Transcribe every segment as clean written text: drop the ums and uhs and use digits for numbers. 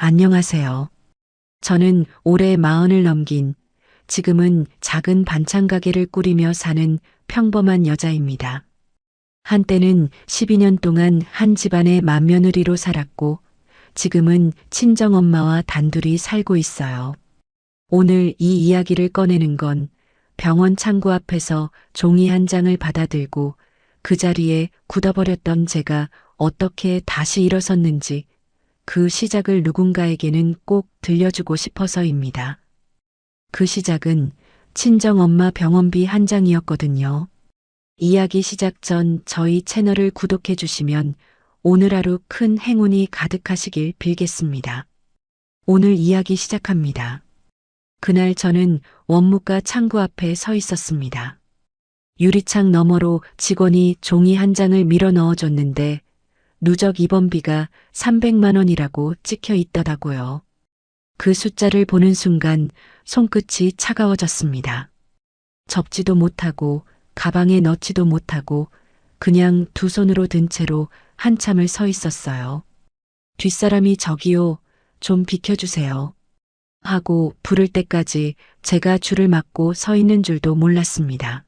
안녕하세요. 저는 올해 40을 넘긴 지금은 작은 반찬 가게를 꾸리며 사는 평범한 여자입니다. 한때는 12년 동안 한 집안의 맏며느리로 살았고 지금은 친정엄마와 단둘이 살고 있어요. 오늘 이 이야기를 꺼내는 건 병원 창구 앞에서 종이 한 장을 받아들고 그 자리에 굳어버렸던 제가 어떻게 다시 일어섰는지 그 시작을 누군가에게는 꼭 들려주고 싶어서입니다. 그 시작은 친정엄마 병원비 한 장이었거든요. 이야기 시작 전 저희 채널을 구독해 주시면 오늘 하루 큰 행운이 가득하시길 빌겠습니다. 오늘 이야기 시작합니다. 그날 저는 원무과 창구 앞에 서 있었습니다. 유리창 너머로 직원이 종이 한 장을 밀어 넣어줬는데 누적 입원비가 300만 원이라고 찍혀 있더라고요. 그 숫자를 보는 순간 손끝이 차가워졌습니다. 접지도 못하고 가방에 넣지도 못하고 그냥 두 손으로 든 채로 한참을 서 있었어요. 뒷사람이 저기요, 좀 비켜주세요. 하고 부를 때까지 제가 줄을 막고 서 있는 줄도 몰랐습니다.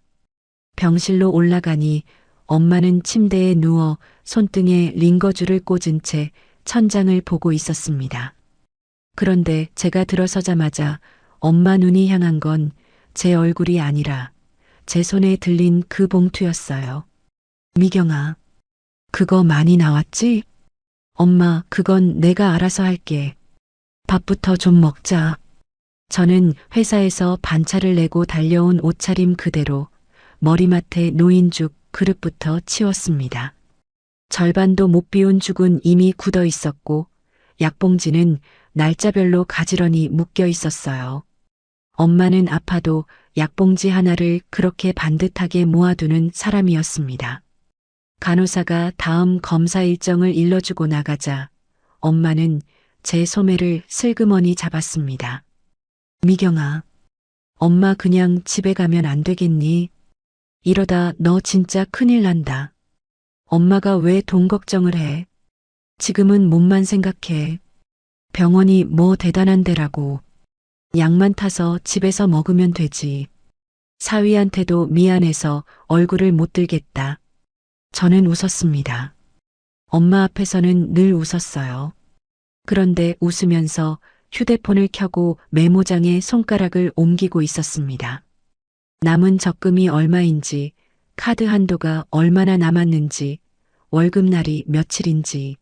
병실로 올라가니 엄마는 침대에 누워 손등에 링거줄을 꽂은 채 천장을 보고 있었습니다. 그런데 제가 들어서자마자 엄마 눈이 향한 건 제 얼굴이 아니라 제 손에 들린 그 봉투였어요. 미경아, 그거 많이 나왔지? 엄마, 그건 내가 알아서 할게. 밥부터 좀 먹자. 저는 회사에서 반차를 내고 달려온 옷차림 그대로 머리맡에 놓인 죽 그릇부터 치웠습니다. 절반도 못 비운 죽은 이미 굳어 있었고 약봉지는 날짜별로 가지런히 묶여 있었어요. 엄마는 아파도 약봉지 하나를 그렇게 반듯하게 모아두는 사람이었습니다. 간호사가 다음 검사 일정을 일러주고 나가자 엄마는 제 소매를 슬그머니 잡았습니다. 미경아, 엄마 그냥 집에 가면 안 되겠니? 이러다 너 진짜 큰일 난다. 엄마가 왜 돈 걱정을 해? 지금은 몸만 생각해. 병원이 뭐 대단한 데라고. 약만 타서 집에서 먹으면 되지. 사위한테도 미안해서 얼굴을 못 들겠다. 저는 웃었습니다. 엄마 앞에서는 늘 웃었어요. 그런데 웃으면서 휴대폰을 켜고 메모장에 손가락을 옮기고 있었습니다. 남은 적금이 얼마인지, 카드 한도가 얼마나 남았는지, 월급날이 며칠인지,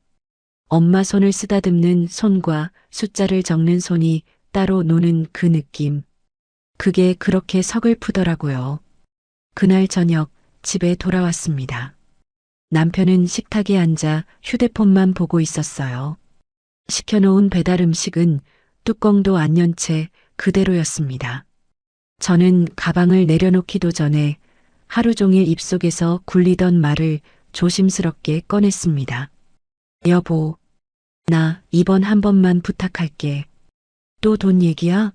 엄마 손을 쓰다듬는 손과 숫자를 적는 손이 따로 노는 그 느낌. 그게 그렇게 서글프더라고요. 그날 저녁 집에 돌아왔습니다. 남편은 식탁에 앉아 휴대폰만 보고 있었어요. 시켜놓은 배달 음식은 뚜껑도 안 연 채 그대로였습니다. 저는 가방을 내려놓기도 전에 하루 종일 입속에서 굴리던 말을 조심스럽게 꺼냈습니다. 여보, 나 이번 한 번만 부탁할게. 또 돈 얘기야?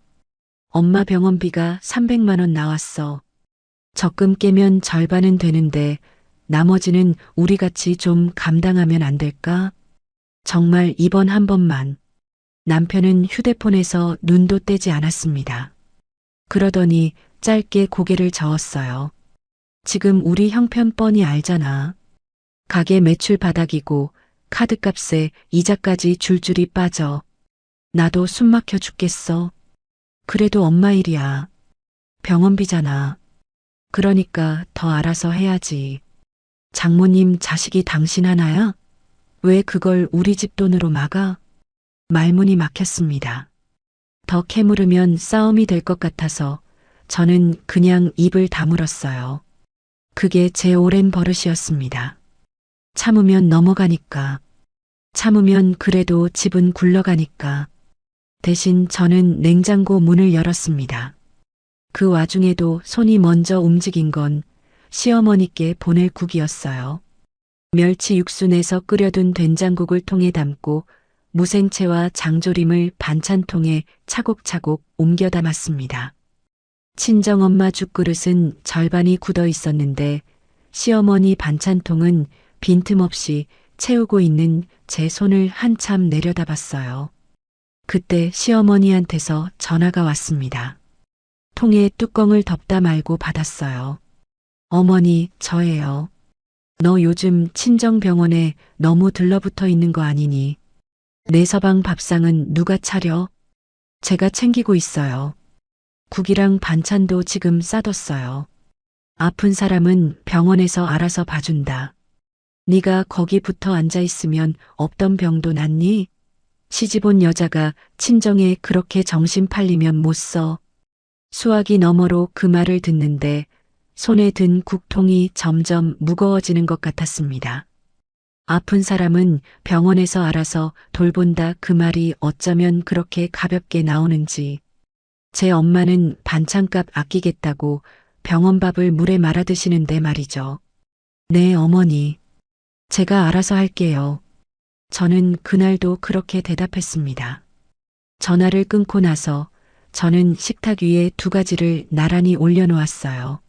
엄마 병원비가 300만 원 나왔어. 적금 깨면 절반은 되는데 나머지는 우리 같이 좀 감당하면 안 될까? 정말 이번 한 번만. 남편은 휴대폰에서 눈도 떼지 않았습니다. 그러더니 짧게 고개를 저었어요. 지금 우리 형편 뻔히 알잖아. 가게 매출 바닥이고 카드값에 이자까지 줄줄이 빠져. 나도 숨 막혀 죽겠어. 그래도 엄마 일이야. 병원비잖아. 그러니까 더 알아서 해야지. 장모님 자식이 당신 하나야? 왜 그걸 우리 집 돈으로 막아? 말문이 막혔습니다. 더 캐물으면 싸움이 될 것 같아서 저는 그냥 입을 다물었어요. 그게 제 오랜 버릇이었습니다. 참으면 넘어가니까. 참으면 그래도 집은 굴러가니까. 대신 저는 냉장고 문을 열었습니다. 그 와중에도 손이 먼저 움직인 건 시어머니께 보낼 국이었어요. 멸치 육수 내서 끓여둔 된장국을 통에 담고 무생채와 장조림을 반찬통에 차곡차곡 옮겨 담았습니다. 친정엄마 죽그릇은 절반이 굳어 있었는데 시어머니 반찬통은 빈틈없이 채우고 있는 제 손을 한참 내려다봤어요. 그때 시어머니한테서 전화가 왔습니다. 통에 뚜껑을 덮다 말고 받았어요. 어머니, 저예요. 너 요즘 친정병원에 너무 들러붙어 있는 거 아니니? 내 서방 밥상은 누가 차려? 제가 챙기고 있어요. 국이랑 반찬도 지금 싸뒀어요. 아픈 사람은 병원에서 알아서 봐준다. 네가 거기 붙어 앉아 있으면 없던 병도 낫니? 시집 온 여자가 친정에 그렇게 정신 팔리면 못 써. 수화기 너머로 그 말을 듣는데 손에 든 국통이 점점 무거워지는 것 같았습니다. 아픈 사람은 병원에서 알아서 돌본다 그 말이 어쩌면 그렇게 가볍게 나오는지. 제 엄마는 반찬값 아끼겠다고 병원밥을 물에 말아 드시는데 말이죠. 네, 어머니. 제가 알아서 할게요. 저는 그날도 그렇게 대답했습니다. 전화를 끊고 나서 저는 식탁 위에 두 가지를 나란히 올려놓았어요.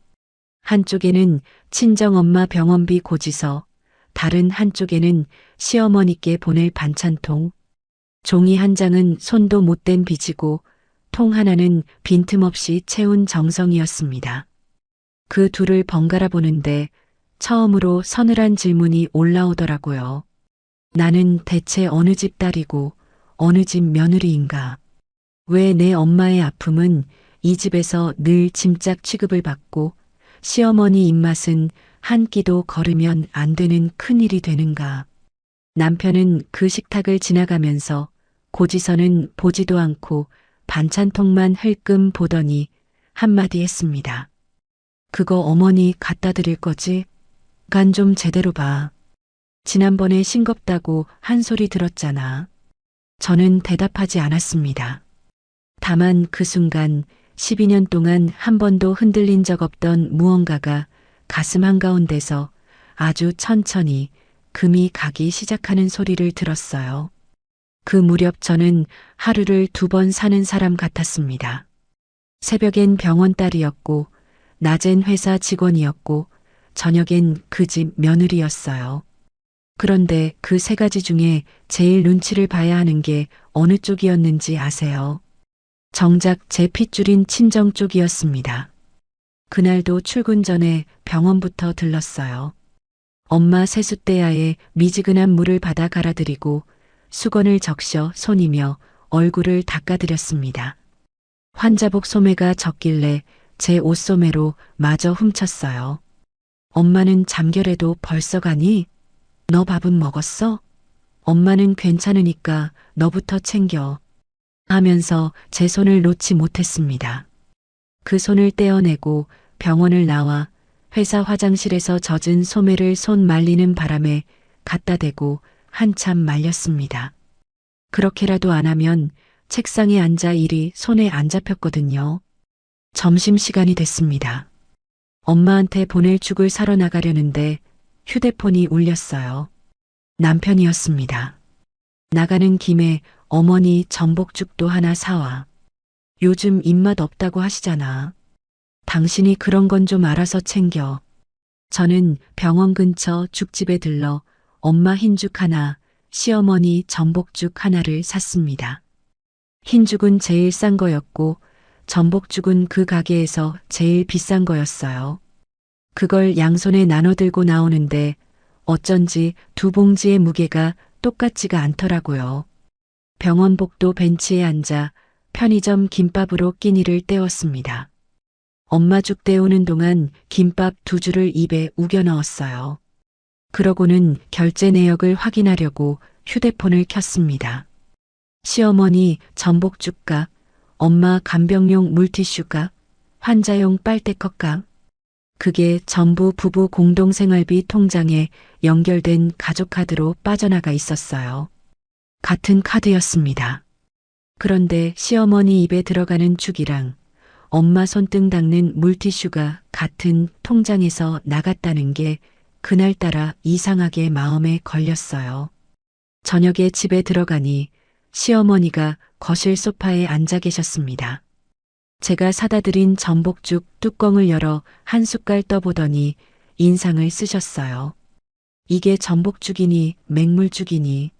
한쪽에는 친정엄마 병원비 고지서, 다른 한쪽에는 시어머니께 보낼 반찬통. 종이 한 장은 손도 못 댄 빚이고 통 하나는 빈틈없이 채운 정성이었습니다. 그 둘을 번갈아 보는데 처음으로 서늘한 질문이 올라오더라고요. 나는 대체 어느 집 딸이고 어느 집 며느리인가? 왜 내 엄마의 아픔은 이 집에서 늘 짐짝 취급을 받고 시어머니 입맛은 한 끼도 거르면 안 되는 큰일이 되는가? 남편은 그 식탁을 지나가면서 고지서는 보지도 않고 반찬통만 흘끔 보더니 한마디 했습니다. 그거 어머니 갖다 드릴 거지? 간 좀 제대로 봐. 지난번에 싱겁다고 한 소리 들었잖아. 저는 대답하지 않았습니다. 다만 그 순간 12년 동안 한 번도 흔들린 적 없던 무언가가 가슴 한가운데서 아주 천천히 금이 가기 시작하는 소리를 들었어요. 그 무렵 저는 하루를 두 번 사는 사람 같았습니다. 새벽엔 병원 딸이었고, 낮엔 회사 직원이었고, 저녁엔 그 집 며느리였어요. 그런데 그 세 가지 중에 제일 눈치를 봐야 하는 게 어느 쪽이었는지 아세요? 정작 제 핏줄인 친정 쪽이었습니다. 그날도 출근 전에 병원부터 들렀어요. 엄마 세숫대야에 미지근한 물을 받아 갈아드리고 수건을 적셔 손이며 얼굴을 닦아드렸습니다. 환자복 소매가 졌길래 제 옷소매로 마저 훔쳤어요. 엄마는 잠결에도 벌써 가니? 너 밥은 먹었어? 엄마는 괜찮으니까 너부터 챙겨. 하면서 제 손을 놓지 못했습니다. 그 손을 떼어내고 병원을 나와 회사 화장실에서 젖은 소매를 손 말리는 바람에 갖다 대고 한참 말렸습니다. 그렇게라도 안 하면 책상에 앉아 일이 손에 안 잡혔거든요. 점심시간이 됐습니다. 엄마한테 보낼 죽을 사러 나가려는데 휴대폰이 울렸어요. 남편이었습니다. 나가는 김에 어머니 전복죽도 하나 사와. 요즘 입맛 없다고 하시잖아. 당신이 그런 건 좀 알아서 챙겨. 저는 병원 근처 죽집에 들러 엄마 흰죽 하나, 시어머니 전복죽 하나를 샀습니다. 흰죽은 제일 싼 거였고 전복죽은 그 가게에서 제일 비싼 거였어요. 그걸 양손에 나눠 들고 나오는데 어쩐지 두 봉지의 무게가 똑같지가 않더라고요. 병원 복도 벤치에 앉아 편의점 김밥으로 끼니를 때웠습니다. 엄마 죽 때우는 동안 김밥 두 줄을 입에 우겨 넣었어요. 그러고는 결제 내역을 확인하려고 휴대폰을 켰습니다. 시어머니 전복죽 값, 엄마 간병용 물티슈 값, 환자용 빨대컵 값. 그게 전부 부부 공동생활비 통장에 연결된 가족카드로 빠져나가 있었어요. 같은 카드였습니다. 그런데 시어머니 입에 들어가는 죽이랑 엄마 손등 닦는 물티슈가 같은 통장에서 나갔다는 게 그날따라 이상하게 마음에 걸렸어요. 저녁에 집에 들어가니 시어머니가 거실 소파에 앉아 계셨습니다. 제가 사다 드린 전복죽 뚜껑을 열어 한 숟갈 떠보더니 인상을 쓰셨어요. 이게 전복죽이니 맹물죽이니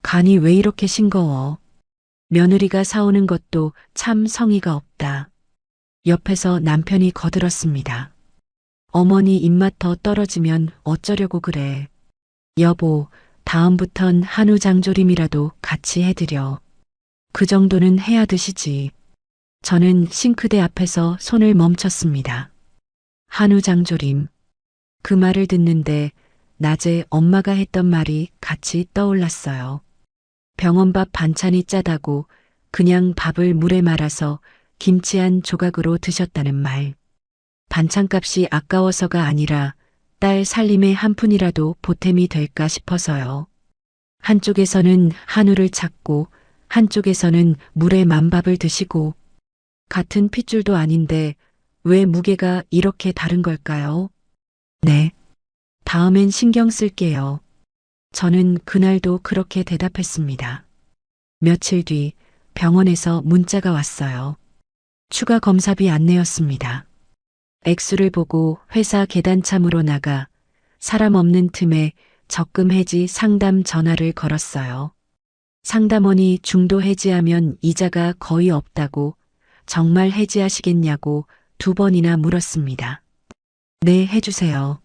간이 왜 이렇게 싱거워? 며느리가 사오는 것도 참 성의가 없다. 옆에서 남편이 거들었습니다. 어머니 입맛 더 떨어지면 어쩌려고 그래. 여보, 다음부턴 한우 장조림이라도 같이 해드려. 그 정도는 해야 드시지. 저는 싱크대 앞에서 손을 멈췄습니다. 한우 장조림. 그 말을 듣는데 낮에 엄마가 했던 말이 같이 떠올랐어요. 병원밥 반찬이 짜다고 그냥 밥을 물에 말아서 김치 한 조각으로 드셨다는 말. 반찬값이 아까워서가 아니라 딸 살림에 한 푼이라도 보탬이 될까 싶어서요. 한쪽에서는 한우를 찾고 한쪽에서는 물에 만밥을 드시고 같은 핏줄도 아닌데 왜 무게가 이렇게 다른 걸까요? 네. 다음엔 신경 쓸게요. 저는 그날도 그렇게 대답했습니다. 며칠 뒤 병원에서 문자가 왔어요. 추가 검사비 안내였습니다. 액수를 보고 회사 계단참으로 나가 사람 없는 틈에 적금 해지 상담 전화를 걸었어요. 상담원이 중도 해지하면 이자가 거의 없다고 정말 해지하시겠냐고 2번이나 물었습니다. 네, 해주세요.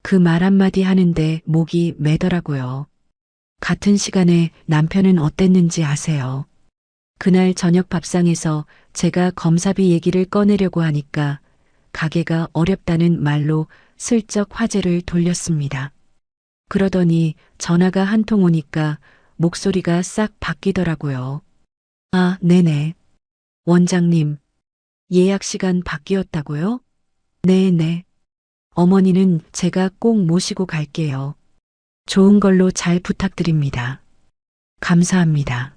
그 말 한마디 하는데 목이 메더라고요. 같은 시간에 남편은 어땠는지 아세요? 그날 저녁 밥상에서 제가 검사비 얘기를 꺼내려고 하니까 가게가 어렵다는 말로 슬쩍 화제를 돌렸습니다. 그러더니 전화가 한 통 오니까 목소리가 싹 바뀌더라고요. 아, 네네. 원장님, 예약 시간 바뀌었다고요? 네네. 어머니는 제가 꼭 모시고 갈게요. 좋은 걸로 잘 부탁드립니다. 감사합니다.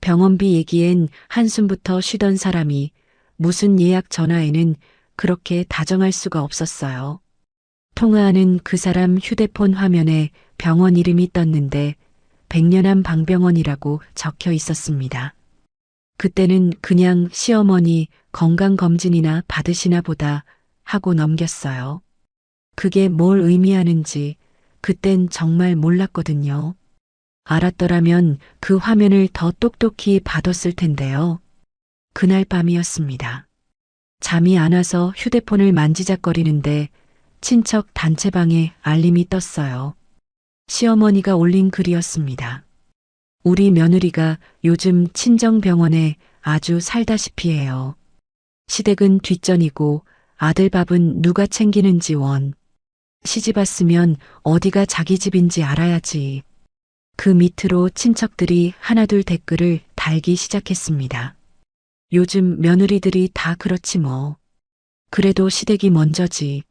병원비 얘기엔 한숨부터 쉬던 사람이 무슨 예약 전화에는 그렇게 다정할 수가 없었어요. 통화하는 그 사람 휴대폰 화면에 병원 이름이 떴는데 백년암 방병원이라고 적혀 있었습니다. 그때는 그냥 시어머니 건강검진이나 받으시나 보다 하고 넘겼어요. 그게 뭘 의미하는지 그땐 정말 몰랐거든요. 알았더라면 그 화면을 더 똑똑히 봐뒀을 텐데요. 그날 밤이었습니다. 잠이 안 와서 휴대폰을 만지작거리는데 친척 단체방에 알림이 떴어요. 시어머니가 올린 글이었습니다. 우리 며느리가 요즘 친정병원에 아주 살다시피 해요. 시댁은 뒷전이고 아들 밥은 누가 챙기는지 원. 시집 왔으면 어디가 자기 집인지 알아야지. 그 밑으로 친척들이 하나둘 댓글을 달기 시작했습니다. 요즘 며느리들이 다 그렇지 뭐. 그래도 시댁이 먼저지.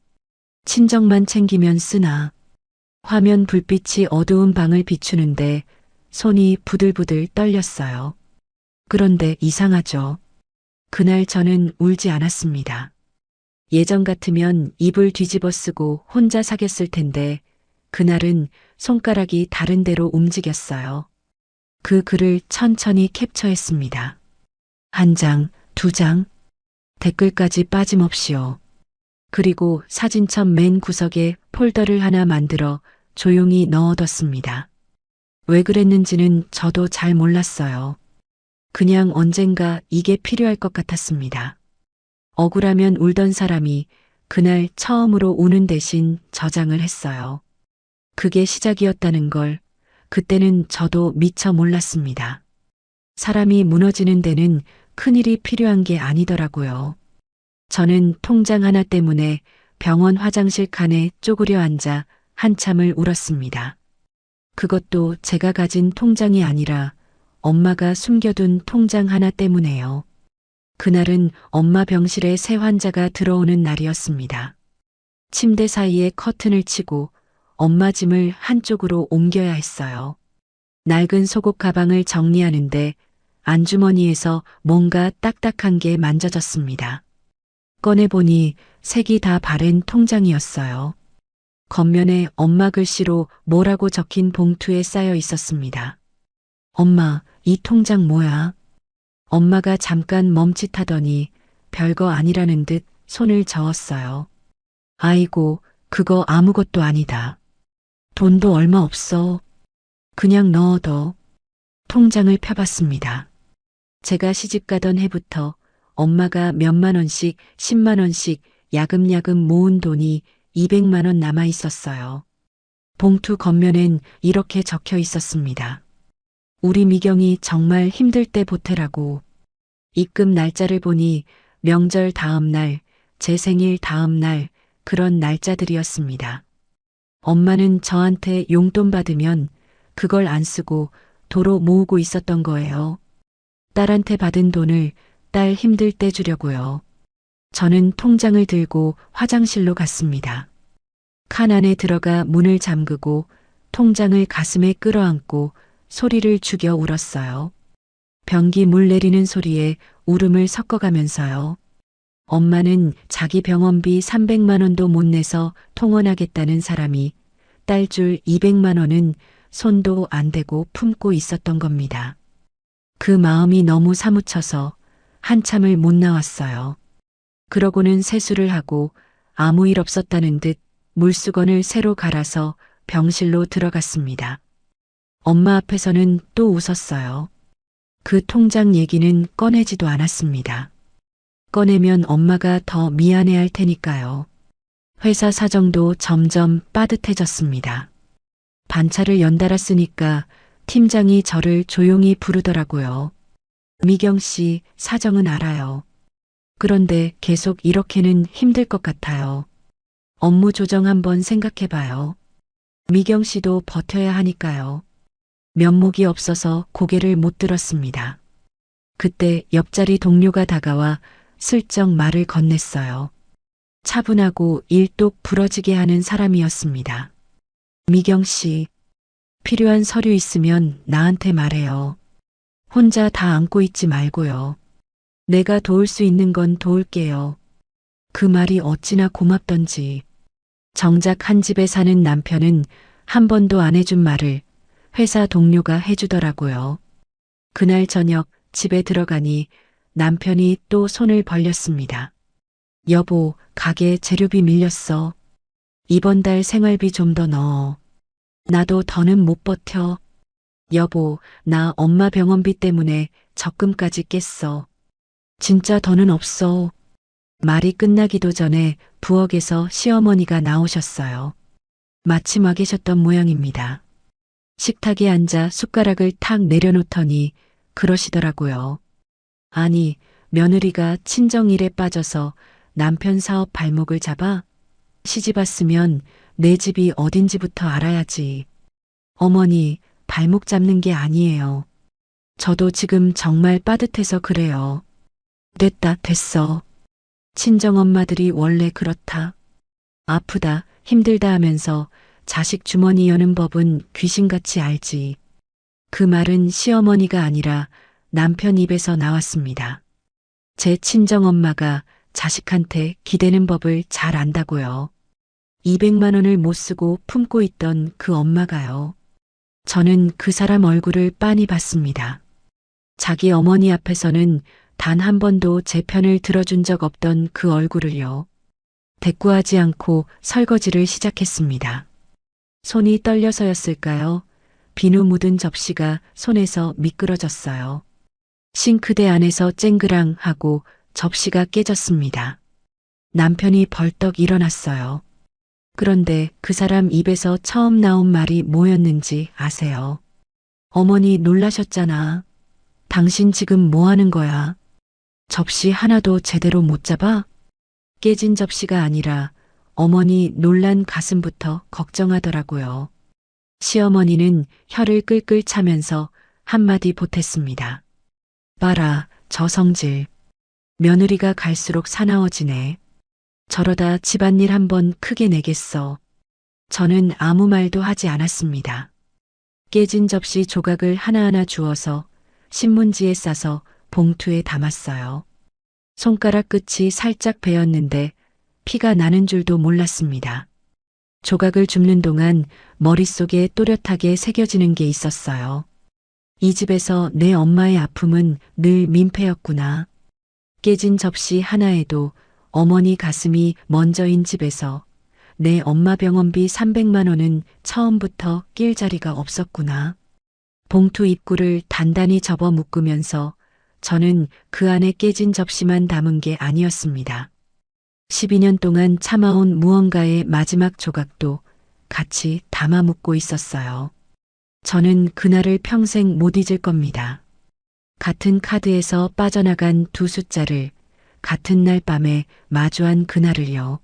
친정만 챙기면 쓰나. 화면 불빛이 어두운 방을 비추는데 손이 부들부들 떨렸어요. 그런데 이상하죠. 그날 저는 울지 않았습니다. 예전 같으면 입을 뒤집어 쓰고 혼자 사귀었을 텐데 그날은 손가락이 다른 데로 움직였어요. 그 글을 천천히 캡처했습니다. 1장, 2장, 댓글까지 빠짐없이요. 그리고 사진첩 맨 구석에 폴더를 하나 만들어 조용히 넣어뒀습니다. 왜 그랬는지는 저도 잘 몰랐어요. 그냥 언젠가 이게 필요할 것 같았습니다. 억울하면 울던 사람이 그날 처음으로 우는 대신 저장을 했어요. 그게 시작이었다는 걸 그때는 저도 미처 몰랐습니다. 사람이 무너지는 데는 큰일이 필요한 게 아니더라고요. 저는 통장 하나 때문에 병원 화장실 칸에 쪼그려 앉아 한참을 울었습니다. 그것도 제가 가진 통장이 아니라 엄마가 숨겨둔 통장 하나 때문에요. 그날은 엄마 병실에 새 환자가 들어오는 날이었습니다. 침대 사이에 커튼을 치고 엄마 짐을 한쪽으로 옮겨야 했어요. 낡은 속옷 가방을 정리하는데 안주머니에서 뭔가 딱딱한 게 만져졌습니다. 꺼내보니 색이 다 바랜 통장이었어요. 겉면에 엄마 글씨로 뭐라고 적힌 봉투에 쌓여 있었습니다. 엄마, 이 통장 뭐야? 엄마가 잠깐 멈칫하더니 별거 아니라는 듯 손을 저었어요. 아이고, 그거 아무것도 아니다. 돈도 얼마 없어. 그냥 넣어둬. 통장을 펴봤습니다. 제가 시집가던 해부터 엄마가 몇만 원씩, 10만 원씩 야금야금 모은 돈이 200만 원 남아 있었어요. 봉투 겉면엔 이렇게 적혀 있었습니다. 우리 미경이 정말 힘들 때 보태라고. 입금 날짜를 보니 명절 다음 날, 제 생일 다음 날, 그런 날짜들이었습니다. 엄마는 저한테 용돈 받으면 그걸 안 쓰고 도로 모으고 있었던 거예요. 딸한테 받은 돈을 딸 힘들 때 주려고요. 저는 통장을 들고 화장실로 갔습니다. 칸 안에 들어가 문을 잠그고 통장을 가슴에 끌어안고 소리를 죽여 울었어요. 변기 물 내리는 소리에 울음을 섞어가면서요. 엄마는 자기 병원비 300만 원도 못 내서 통원하겠다는 사람이 딸 줄 200만 원은 손도 안 대고 품고 있었던 겁니다. 그 마음이 너무 사무쳐서 한참을 못 나왔어요. 그러고는 세수를 하고 아무 일 없었다는 듯 물수건을 새로 갈아서 병실로 들어갔습니다. 엄마 앞에서는 또 웃었어요. 그 통장 얘기는 꺼내지도 않았습니다. 꺼내면 엄마가 더 미안해할 테니까요. 회사 사정도 점점 빠듯해졌습니다. 반차를 연달아 쓰니까 팀장이 저를 조용히 부르더라고요. 미경 씨, 사정은 알아요. 그런데 계속 이렇게는 힘들 것 같아요. 업무 조정 한번 생각해봐요. 미경 씨도 버텨야 하니까요. 면목이 없어서 고개를 못 들었습니다. 그때 옆자리 동료가 다가와 슬쩍 말을 건넸어요. 차분하고 일똑 부러지게 하는 사람이었습니다. 미경 씨, 필요한 서류 있으면 나한테 말해요. 혼자 다 안고 있지 말고요. 내가 도울 수 있는 건 도울게요. 그 말이 어찌나 고맙던지. 정작 한 집에 사는 남편은 한 번도 안 해준 말을 회사 동료가 해주더라고요. 그날 저녁 집에 들어가니 남편이 또 손을 벌렸습니다. 여보, 가게 재료비 밀렸어. 이번 달 생활비 좀 더 넣어. 나도 더는 못 버텨. 여보, 나 엄마 병원비 때문에 적금까지 깼어. 진짜 더는 없어. 말이 끝나기도 전에 부엌에서 시어머니가 나오셨어요. 마침 와 계셨던 모양입니다. 식탁에 앉아 숟가락을 탁 내려놓더니 그러시더라고요. 아니, 며느리가 친정일에 빠져서 남편 사업 발목을 잡아? 시집 왔으면 내 집이 어딘지부터 알아야지. 어머니, 발목 잡는 게 아니에요. 저도 지금 정말 빠듯해서 그래요. 됐다, 됐어. 친정엄마들이 원래 그렇다. 아프다, 힘들다 하면서 자식 주머니 여는 법은 귀신같이 알지. 그 말은 시어머니가 아니라 남편 입에서 나왔습니다. 제 친정엄마가 자식한테 기대는 법을 잘 안다고요. 200만 원을 못 쓰고 품고 있던 그 엄마가요. 저는 그 사람 얼굴을 빤히 봤습니다. 자기 어머니 앞에서는 단 한 번도 제 편을 들어준 적 없던 그 얼굴을요. 대꾸하지 않고 설거지를 시작했습니다. 손이 떨려서였을까요? 비누 묻은 접시가 손에서 미끄러졌어요. 싱크대 안에서 쨍그랑 하고 접시가 깨졌습니다. 남편이 벌떡 일어났어요. 그런데 그 사람 입에서 처음 나온 말이 뭐였는지 아세요? 어머니 놀라셨잖아. 당신 지금 뭐 하는 거야? 접시 하나도 제대로 못 잡아? 깨진 접시가 아니라 어머니 놀란 가슴부터 걱정하더라고요. 시어머니는 혀를 끌끌 차면서 한마디 보탰습니다. 봐라, 저 성질. 며느리가 갈수록 사나워지네. 저러다 집안일 한번 크게 내겠어. 저는 아무 말도 하지 않았습니다. 깨진 접시 조각을 하나하나 주워서 신문지에 싸서 봉투에 담았어요. 손가락 끝이 살짝 베었는데 피가 나는 줄도 몰랐습니다. 조각을 줍는 동안 머릿속에 또렷하게 새겨지는 게 있었어요. 이 집에서 내 엄마의 아픔은 늘 민폐였구나. 깨진 접시 하나에도 어머니 가슴이 먼저인 집에서 내 엄마 병원비 300만 원은 처음부터 낄 자리가 없었구나. 봉투 입구를 단단히 접어 묶으면서 저는 그 안에 깨진 접시만 담은 게 아니었습니다. 12년 동안 참아온 무언가의 마지막 조각도 같이 담아 묻고 있었어요. 저는 그날을 평생 못 잊을 겁니다. 같은 카드에서 빠져나간 두 숫자를 같은 날 밤에 마주한 그날을요.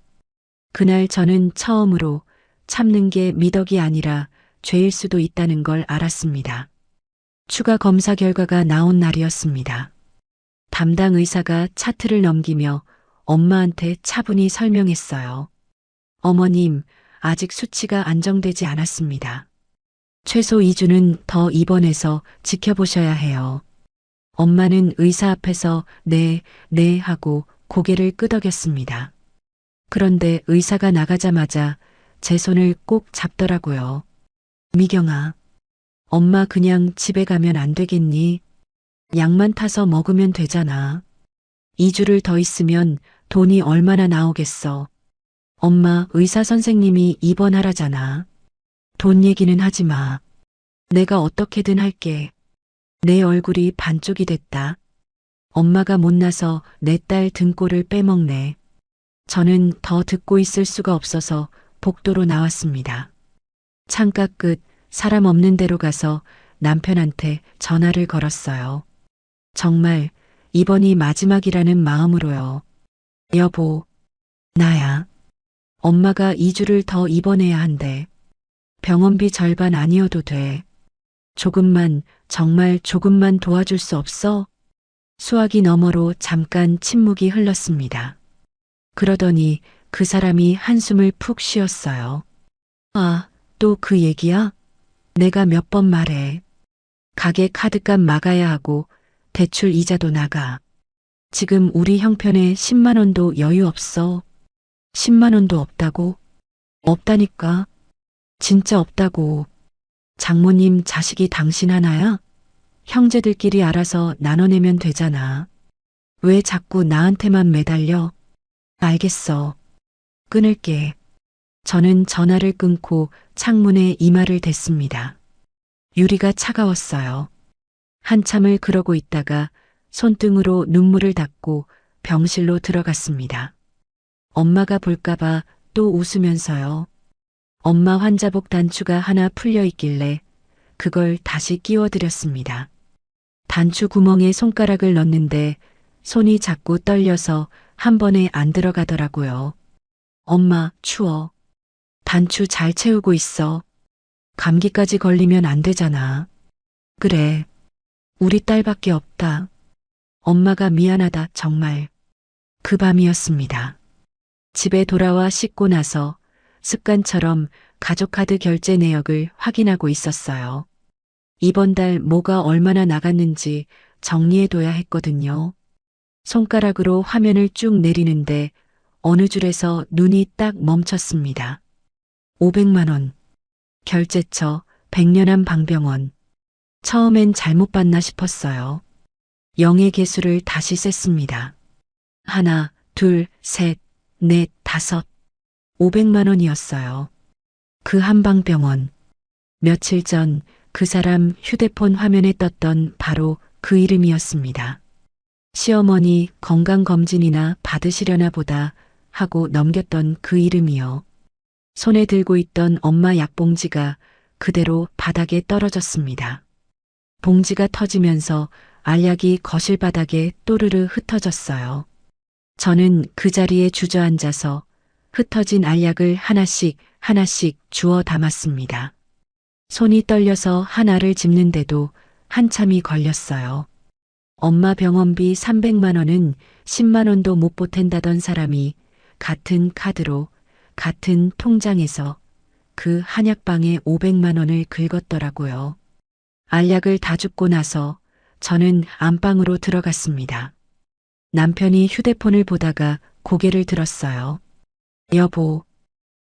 그날 저는 처음으로 참는 게 미덕이 아니라 죄일 수도 있다는 걸 알았습니다. 추가 검사 결과가 나온 날이었습니다. 담당 의사가 차트를 넘기며 엄마한테 차분히 설명했어요. 어머님, 아직 수치가 안정되지 않았습니다. 최소 2주는 더 입원해서 지켜보셔야 해요. 엄마는 의사 앞에서 네 하고 고개를 끄덕였습니다. 그런데 의사가 나가자마자 제 손을 꼭 잡더라고요. 미경아, 엄마 그냥 집에 가면 안 되겠니? 약만 타서 먹으면 되잖아. 2주를 더 있으면 돈이 얼마나 나오겠어. 엄마, 의사 선생님이 입원하라잖아. 돈 얘기는 하지 마. 내가 어떻게든 할게. 내 얼굴이 반쪽이 됐다. 엄마가 못나서 내 딸 등골을 빼먹네. 저는 더 듣고 있을 수가 없어서 복도로 나왔습니다. 창가 끝 사람 없는 데로 가서 남편한테 전화를 걸었어요. 정말 이번이 마지막이라는 마음으로요. 여보, 나야. 엄마가 2주를 더 입원해야 한대. 병원비 절반 아니어도 돼. 조금만, 정말 조금만 도와줄 수 없어? 수화기 너머로 잠깐 침묵이 흘렀습니다. 그러더니 그 사람이 한숨을 푹 쉬었어요. 아, 또 그 얘기야? 내가 몇 번 말해. 가게 카드값 막아야 하고 대출 이자도 나가. 지금 우리 형편에 10만 원도 여유 없어. 10만 원도 없다고? 없다니까. 진짜 없다고. 장모님 자식이 당신 하나야? 형제들끼리 알아서 나눠내면 되잖아. 왜 자꾸 나한테만 매달려? 알겠어. 끊을게. 저는 전화를 끊고 창문에 이마를 댔습니다. 유리가 차가웠어요. 한참을 그러고 있다가 손등으로 눈물을 닦고 병실로 들어갔습니다. 엄마가 볼까봐 또 웃으면서요. 엄마 환자복 단추가 하나 풀려 있길래 그걸 다시 끼워드렸습니다. 단추 구멍에 손가락을 넣는데 손이 자꾸 떨려서 한 번에 안 들어가더라고요. 엄마, 추워. 단추 잘 채우고 있어. 감기까지 걸리면 안 되잖아. 그래. 우리 딸밖에 없다. 엄마가 미안하다, 정말. 그 밤이었습니다. 집에 돌아와 씻고 나서 습관처럼 가족카드 결제 내역을 확인하고 있었어요. 이번 달 뭐가 얼마나 나갔는지 정리해둬야 했거든요. 손가락으로 화면을 쭉 내리는데 어느 줄에서 눈이 딱 멈췄습니다. 500만 원. 결제처 백년암 방병원. 처음엔 잘못 봤나 싶었어요. 0의 개수를 다시 셌습니다. 하나, 둘, 셋, 넷, 다섯. 500만 원이었어요. 그 한방병원. 며칠 전 그 사람 휴대폰 화면에 떴던 바로 그 이름이었습니다. 시어머니 건강검진이나 받으시려나 보다 하고 넘겼던 그 이름이요. 손에 들고 있던 엄마 약봉지가 그대로 바닥에 떨어졌습니다. 봉지가 터지면서 알약이 거실 바닥에 또르르 흩어졌어요. 저는 그 자리에 주저앉아서 흩어진 알약을 하나씩 주워 담았습니다. 손이 떨려서 하나를 집는데도 한참이 걸렸어요. 엄마 병원비 300만 원은 10만 원도 못 보탠다던 사람이 같은 카드로 같은 통장에서 그 한약방에 500만 원을 긁었더라고요. 알약을 다 줍고 나서 저는 안방으로 들어갔습니다. 남편이 휴대폰을 보다가 고개를 들었어요. 여보,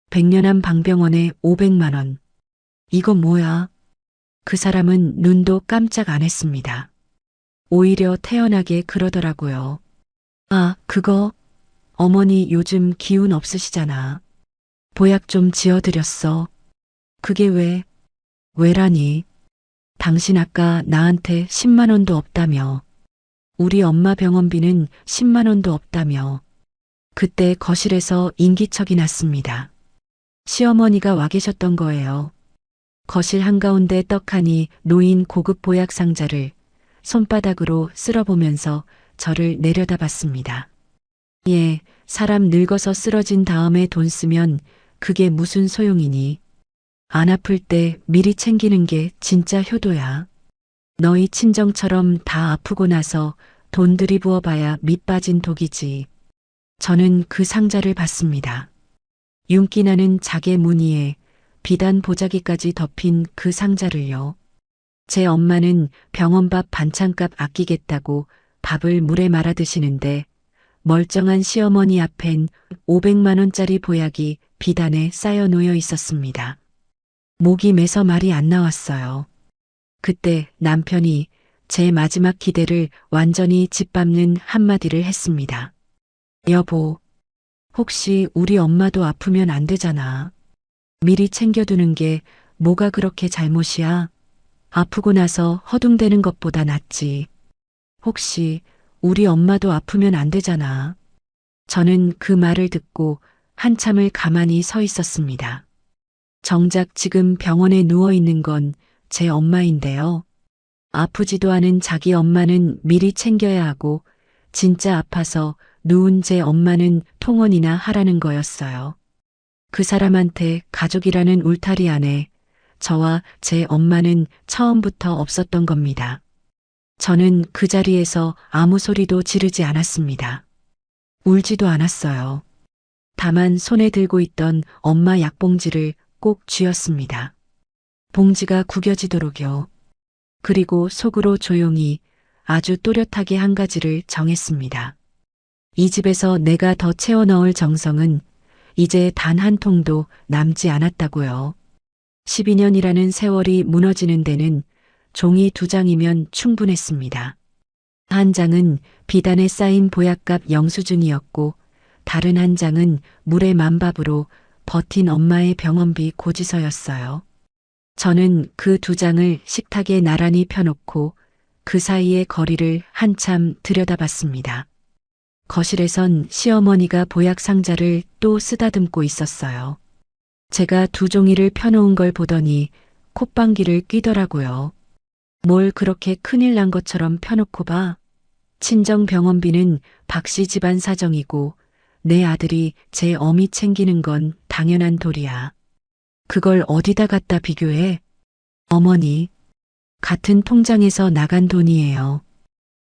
백년암 방병원에 500만 원. 이거 뭐야? 그 사람은 눈도 깜짝 안 했습니다. 오히려 태연하게 그러더라고요. 아, 그거? 어머니 요즘 기운 없으시잖아. 보약 좀 지어드렸어. 그게 왜? 왜라니? 당신 아까 나한테 10만 원도 없다며. 우리 엄마 병원비는 10만 원도 없다며. 그때 거실에서 인기척이 났습니다. 시어머니가 와 계셨던 거예요. 거실 한가운데 떡하니 놓인 고급 보약 상자를 손바닥으로 쓸어보면서 저를 내려다봤습니다. 예, 사람 늙어서 쓰러진 다음에 돈 쓰면 그게 무슨 소용이니. 안 아플 때 미리 챙기는 게 진짜 효도야. 너희 친정처럼 다 아프고 나서 돈 들이부어봐야 밑 빠진 독이지. 저는 그 상자를 봤습니다. 윤기 나는 자개 무늬에 비단 보자기까지 덮인 그 상자를요. 제 엄마는 병원밥 반찬값 아끼겠다고 밥을 물에 말아 드시는데 멀쩡한 시어머니 앞엔 500만 원짜리 보약이 비단에 쌓여 놓여 있었습니다. 목이 메서 말이 안 나왔어요. 그때 남편이 제 마지막 기대를 완전히 짓밟는 한마디를 했습니다. 여보, 혹시 우리 엄마도 아프면 안 되잖아. 미리 챙겨두는 게 뭐가 그렇게 잘못이야? 아프고 나서 허둥대는 것보다 낫지. 혹시 우리 엄마도 아프면 안 되잖아. 저는 그 말을 듣고 한참을 가만히 서 있었습니다. 정작 지금 병원에 누워 있는 건 제 엄마인데요. 아프지도 않은 자기 엄마는 미리 챙겨야 하고 진짜 아파서 누운 제 엄마는 통원이나 하라는 거였어요. 그 사람한테 가족이라는 울타리 안에 저와 제 엄마는 처음부터 없었던 겁니다. 저는 그 자리에서 아무 소리도 지르지 않았습니다. 울지도 않았어요. 다만 손에 들고 있던 엄마 약봉지를 꼭 쥐었습니다. 봉지가 구겨지도록요. 그리고 속으로 조용히 아주 또렷하게 한 가지를 정했습니다. 이 집에서 내가 더 채워 넣을 정성은 이제 단 한 통도 남지 않았다고요. 12년이라는 세월이 무너지는 데는 종이 2장이면 충분했습니다. 한 장은 비단에 쌓인 보약값 영수증이었고 다른 한 장은 물의 만밥으로 버틴 엄마의 병원비 고지서였어요. 저는 그 2장을 식탁에 나란히 펴놓고 그 사이의 거리를 한참 들여다봤습니다. 거실에선 시어머니가 보약 상자를 또 쓰다듬고 있었어요. 제가 2종이를 펴놓은 걸 보더니 콧방귀를 뀌더라고요. 뭘 그렇게 큰일 난 것처럼 펴놓고 봐. 친정 병원비는 박씨 집안 사정이고 내 아들이 제 어미 챙기는 건 당연한 도리야. 그걸 어디다 갖다 비교해? 어머니, 같은 통장에서 나간 돈이에요.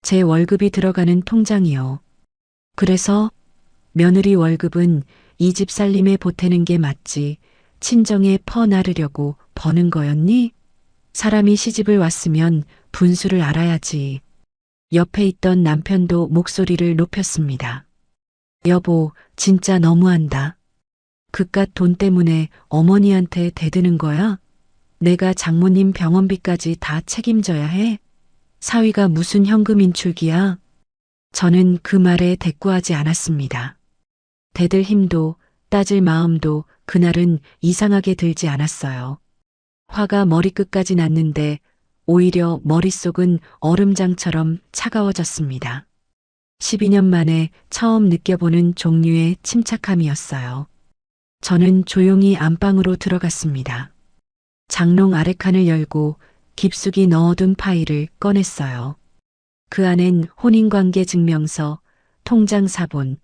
제 월급이 들어가는 통장이요. 그래서 며느리 월급은 이 집 살림에 보태는 게 맞지 친정에 퍼나르려고 버는 거였니? 사람이 시집을 왔으면 분수를 알아야지. 옆에 있던 남편도 목소리를 높였습니다. 여보, 진짜 너무한다. 그깟 돈 때문에 어머니한테 대드는 거야? 내가 장모님 병원비까지 다 책임져야 해? 사위가 무슨 현금 인출기야? 저는 그 말에 대꾸하지 않았습니다. 대들 힘도 따질 마음도 그날은 이상하게 들지 않았어요. 화가 머리끝까지 났는데 오히려 머릿속은 얼음장처럼 차가워졌습니다. 12년 만에 처음 느껴보는 종류의 침착함이었어요. 저는 조용히 안방으로 들어갔습니다. 장롱 아래칸을 열고 깊숙이 넣어둔 파일을 꺼냈어요. 그 안엔 혼인관계 증명서, 통장 사본,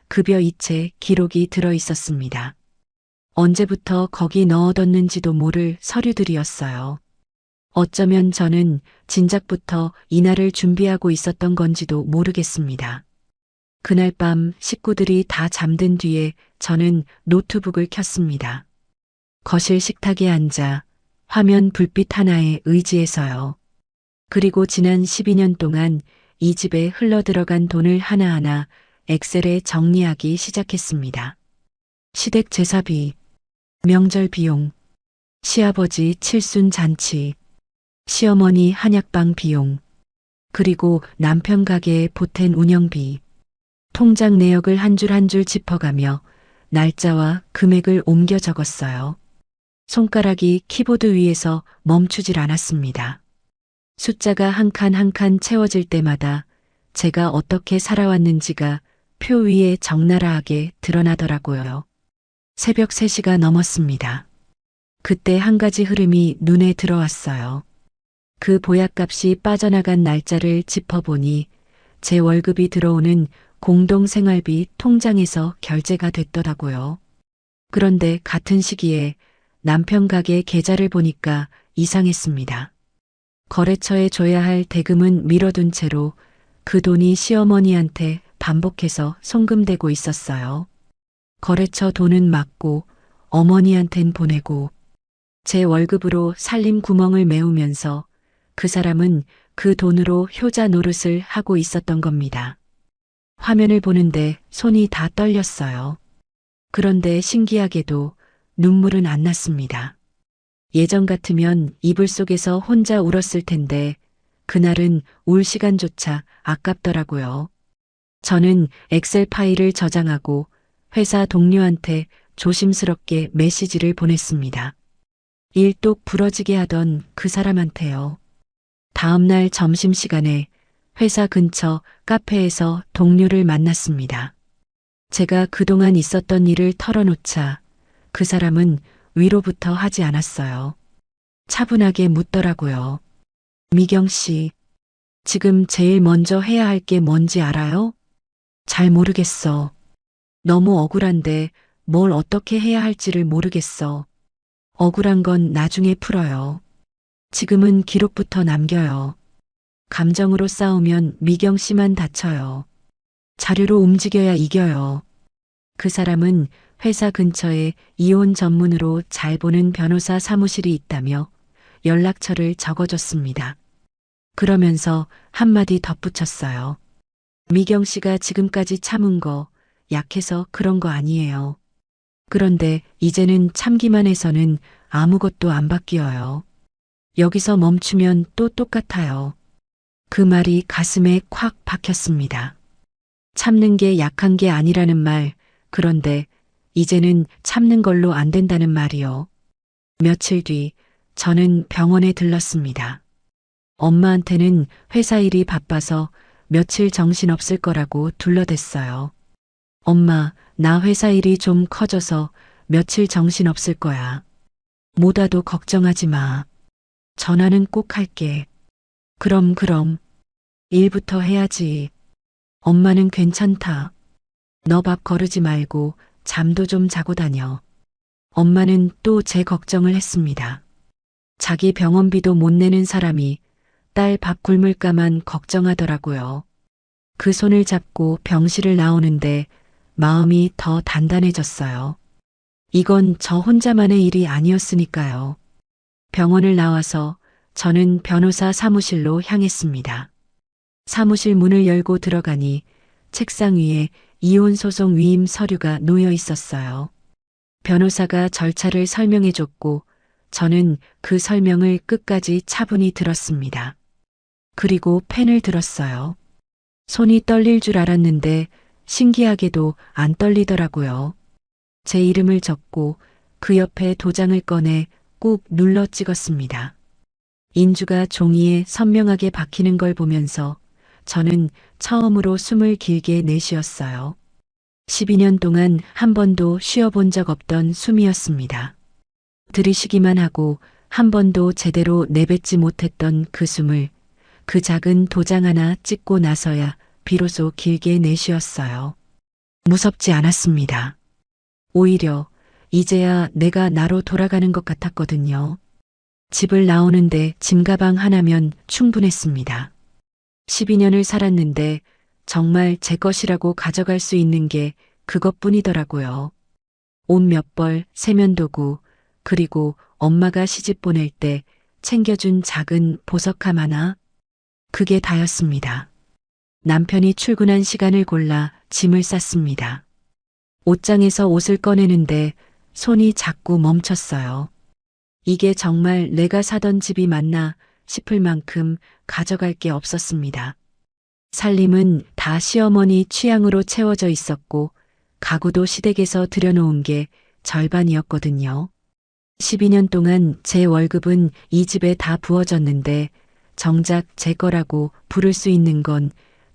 급여 이체 기록이 들어 있었습니다. 언제부터 거기 넣어뒀는지도 모를 서류들이었어요. 어쩌면 저는 진작부터 이날을 준비하고 있었던 건지도 모르겠습니다. 그날 밤 식구들이 다 잠든 뒤에 저는 노트북을 켰습니다. 거실 식탁에 앉아 화면 불빛 하나에 의지해서요. 그리고 지난 12년 동안 이 집에 흘러들어간 돈을 하나하나 엑셀에 정리하기 시작했습니다. 시댁 제사비, 명절 비용, 시아버지 칠순 잔치, 시어머니 한약방 비용, 그리고 남편 가게에 보탠 운영비, 통장 내역을 한 줄 한 줄 짚어가며 날짜와 금액을 옮겨 적었어요. 손가락이 키보드 위에서 멈추질 않았습니다. 숫자가 한 칸 한 칸 채워질 때마다 제가 어떻게 살아왔는지가 표 위에 적나라하게 드러나더라고요. 새벽 3시가 넘었습니다. 그때 한 가지 흐름이 눈에 들어왔어요. 그 보약값이 빠져나간 날짜를 짚어보니 제 월급이 들어오는 공동생활비 통장에서 결제가 됐더라고요. 그런데 같은 시기에 남편 가게 계좌를 보니까 이상했습니다. 거래처에 줘야 할 대금은 미뤄둔 채로 그 돈이 시어머니한테 반복해서 송금되고 있었어요. 거래처 돈은 맞고 어머니한텐 보내고 제 월급으로 살림 구멍을 메우면서 그 사람은 그 돈으로 효자 노릇을 하고 있었던 겁니다. 화면을 보는데 손이 다 떨렸어요. 그런데 신기하게도 눈물은 안 났습니다. 예전 같으면 이불 속에서 혼자 울었을 텐데 그날은 울 시간조차 아깝더라고요. 저는 엑셀 파일을 저장하고 회사 동료한테 조심스럽게 메시지를 보냈습니다. 일 똑 부러지게 하던 그 사람한테요. 다음날 점심시간에 회사 근처 카페에서 동료를 만났습니다. 제가 그동안 있었던 일을 털어놓자 그 사람은 위로부터 하지 않았어요. 차분하게 묻더라고요. 미경 씨, 지금 제일 먼저 해야 할 게 뭔지 알아요? 잘 모르겠어. 너무 억울한데 뭘 어떻게 해야 할지를 모르겠어. 억울한 건 나중에 풀어요. 지금은 기록부터 남겨요. 감정으로 싸우면 미경 씨만 다쳐요. 자료로 움직여야 이겨요. 그 사람은 회사 근처에 이혼 전문으로 잘 보는 변호사 사무실이 있다며 연락처를 적어줬습니다. 그러면서 한마디 덧붙였어요. 미경 씨가 지금까지 참은 거 약해서 그런 거 아니에요. 그런데 이제는 참기만 해서는 아무것도 안 바뀌어요. 여기서 멈추면 또 똑같아요. 그 말이 가슴에 콱 박혔습니다. 참는 게 약한 게 아니라는 말, 그런데 이제는 참는 걸로 안 된다는 말이요. 며칠 뒤 저는 병원에 들렀습니다. 엄마한테는 회사 일이 바빠서 며칠 정신없을 거라고 둘러댔어요. 엄마, 나 회사 일이 좀 커져서 며칠 정신없을 거야. 못 와도 걱정하지 마. 전화는 꼭 할게. 그럼. 일부터 해야지. 엄마는 괜찮다. 너 밥 거르지 말고 잠도 좀 자고 다녀. 엄마는 또 제 걱정을 했습니다. 자기 병원비도 못 내는 사람이 딸 밥 굶을까만 걱정하더라고요. 그 손을 잡고 병실을 나오는데 마음이 더 단단해졌어요. 이건 저 혼자만의 일이 아니었으니까요. 병원을 나와서 저는 변호사 사무실로 향했습니다. 사무실 문을 열고 들어가니 책상 위에 이혼소송 위임 서류가 놓여 있었어요. 변호사가 절차를 설명해 줬고 저는 그 설명을 끝까지 차분히 들었습니다. 그리고 펜을 들었어요. 손이 떨릴 줄 알았는데 신기하게도 안 떨리더라고요. 제 이름을 적고 그 옆에 도장을 꺼내 꾹 눌러 찍었습니다. 인주가 종이에 선명하게 박히는 걸 보면서 저는 처음으로 숨을 길게 내쉬었어요. 12년 동안 한 번도 쉬어본 적 없던 숨이었습니다. 들이쉬기만 하고 한 번도 제대로 내뱉지 못했던 그 숨을 그 작은 도장 하나 찍고 나서야 비로소 길게 내쉬었어요. 무섭지 않았습니다. 오히려 이제야 내가 나로 돌아가는 것 같았거든요. 집을 나오는데 짐가방 하나면 충분했습니다. 12년을 살았는데 정말 제 것이라고 가져갈 수 있는 게 그것뿐이더라고요. 옷 몇 벌, 세면도구, 그리고 엄마가 시집 보낼 때 챙겨준 작은 보석함 하나, 그게 다였습니다. 남편이 출근한 시간을 골라 짐을 쌌습니다. 옷장에서 옷을 꺼내는데 손이 자꾸 멈췄어요. 이게 정말 내가 사던 집이 맞나 싶을 만큼 가져갈 게 없었습니다. 살림은 다 시어머니 취향으로 채워져 있었고 가구도 시댁에서 들여놓은 게 절반이었거든요. 12년 동안 제 월급은 이 집에 다 부어졌는데 정작 제 거라고 부를 수 있는 건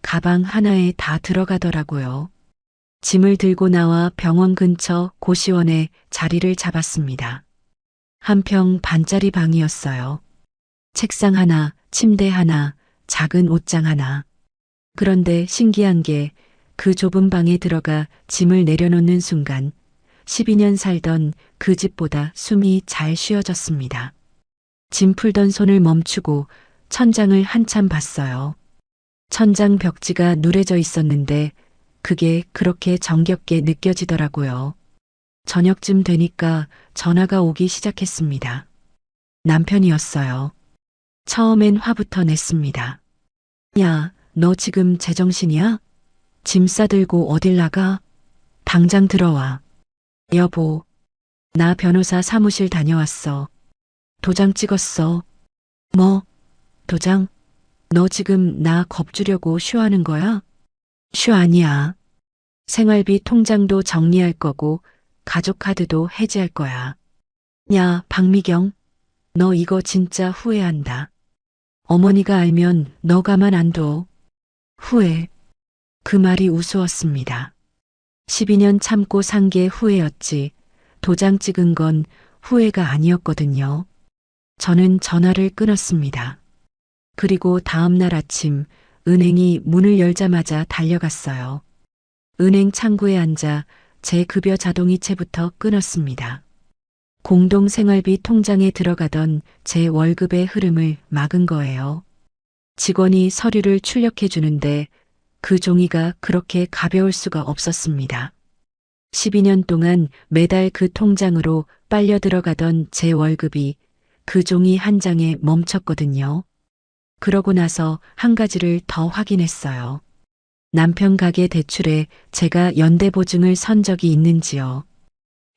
가방 하나에 다 들어가더라고요. 짐을 들고 나와 병원 근처 고시원에 자리를 잡았습니다. 한 평 반짜리 방이었어요. 책상 하나, 침대 하나, 작은 옷장 하나. 그런데 신기한 게 그 좁은 방에 들어가 짐을 내려놓는 순간 12년 살던 그 집보다 숨이 잘 쉬어졌습니다. 짐 풀던 손을 멈추고 천장을 한참 봤어요. 천장 벽지가 누래져 있었는데 그게 그렇게 정겹게 느껴지더라고요. 저녁쯤 되니까 전화가 오기 시작했습니다. 남편이었어요. 처음엔 화부터 냈습니다. 야, 너 지금 제정신이야? 짐 싸들고 어딜 나가? 당장 들어와. 여보, 나 변호사 사무실 다녀왔어. 도장 찍었어. 뭐? 도장? 너 지금 나 겁주려고 쇼하는 거야? 쇼 아니야. 생활비 통장도 정리할 거고 가족 카드도 해지할 거야. 야, 박미경, 너 이거 진짜 후회한다. 어머니가 알면 너 가만 안 둬. 후회. 그 말이 우스웠습니다. 12년 참고 산 게 후회였지. 도장 찍은 건 후회가 아니었거든요. 저는 전화를 끊었습니다. 그리고 다음 날 아침 은행이 문을 열자마자 달려갔어요. 은행 창구에 앉아 제 급여 자동이체부터 끊었습니다. 공동생활비 통장에 들어가던 제 월급의 흐름을 막은 거예요. 직원이 서류를 출력해 주는데 그 종이가 그렇게 가벼울 수가 없었습니다. 12년 동안 매달 그 통장으로 빨려 들어가던 제 월급이 그 종이 한 장에 멈췄거든요. 그러고 나서 한 가지를 더 확인했어요. 남편 가게 대출에 제가 연대보증을 선 적이 있는지요.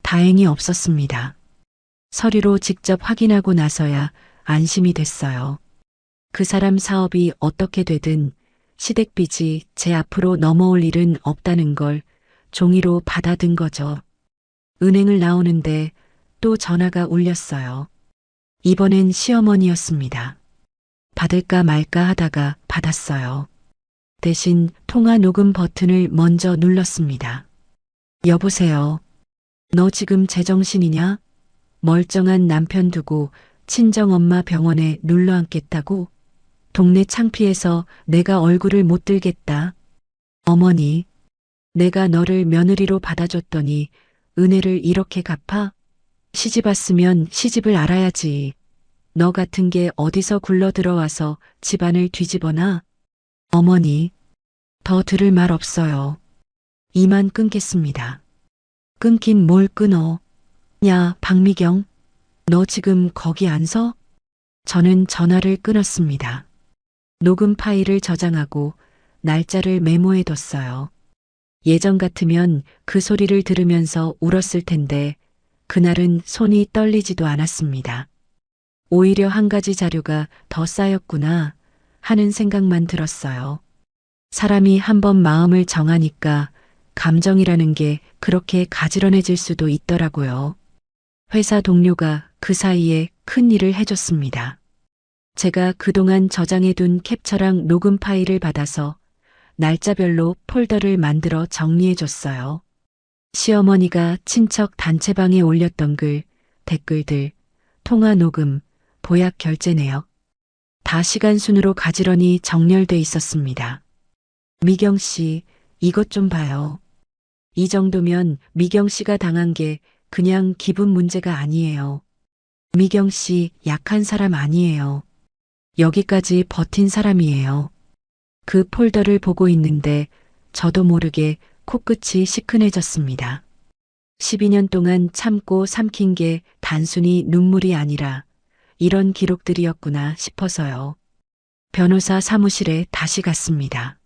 다행히 없었습니다. 서류로 직접 확인하고 나서야 안심이 됐어요. 그 사람 사업이 어떻게 되든 시댁빚이 제 앞으로 넘어올 일은 없다는 걸 종이로 받아든 거죠. 은행을 나오는데 또 전화가 울렸어요. 이번엔 시어머니였습니다. 받을까 말까 하다가 받았어요. 대신 통화 녹음 버튼을 먼저 눌렀습니다. 여보세요. 너 지금 제정신이냐? 멀쩡한 남편 두고 친정엄마 병원에 눌러앉겠다고? 동네 창피해서 내가 얼굴을 못 들겠다. 어머니, 내가 너를 며느리로 받아줬더니 은혜를 이렇게 갚아? 시집 왔으면 시집을 알아야지. 너 같은 게 어디서 굴러 들어와서 집안을 뒤집어놔? 어머니, 더 들을 말 없어요. 이만 끊겠습니다. 끊긴 뭘 끊어? 야, 박미경, 너 지금 거기 안 서? 저는 전화를 끊었습니다. 녹음 파일을 저장하고 날짜를 메모해뒀어요. 예전 같으면 그 소리를 들으면서 울었을 텐데 그날은 손이 떨리지도 않았습니다. 오히려 한 가지 자료가 더 쌓였구나 하는 생각만 들었어요. 사람이 한번 마음을 정하니까 감정이라는 게 그렇게 가지런해질 수도 있더라고요. 회사 동료가 그 사이에 큰 일을 해줬습니다. 제가 그동안 저장해둔 캡처랑 녹음 파일을 받아서 날짜별로 폴더를 만들어 정리해줬어요. 시어머니가 친척 단체방에 올렸던 글, 댓글들, 통화 녹음, 보약 결제 내역. 다 시간 순으로 가지런히 정렬돼 있었습니다. 미경 씨, 이것 좀 봐요. 이 정도면 미경 씨가 당한 게 그냥 기분 문제가 아니에요. 미경 씨 약한 사람 아니에요. 여기까지 버틴 사람이에요. 그 폴더를 보고 있는데 저도 모르게 코끝이 시큰해졌습니다. 12년 동안 참고 삼킨 게 단순히 눈물이 아니라 이런 기록들이었구나 싶어서요. 변호사 사무실에 다시 갔습니다.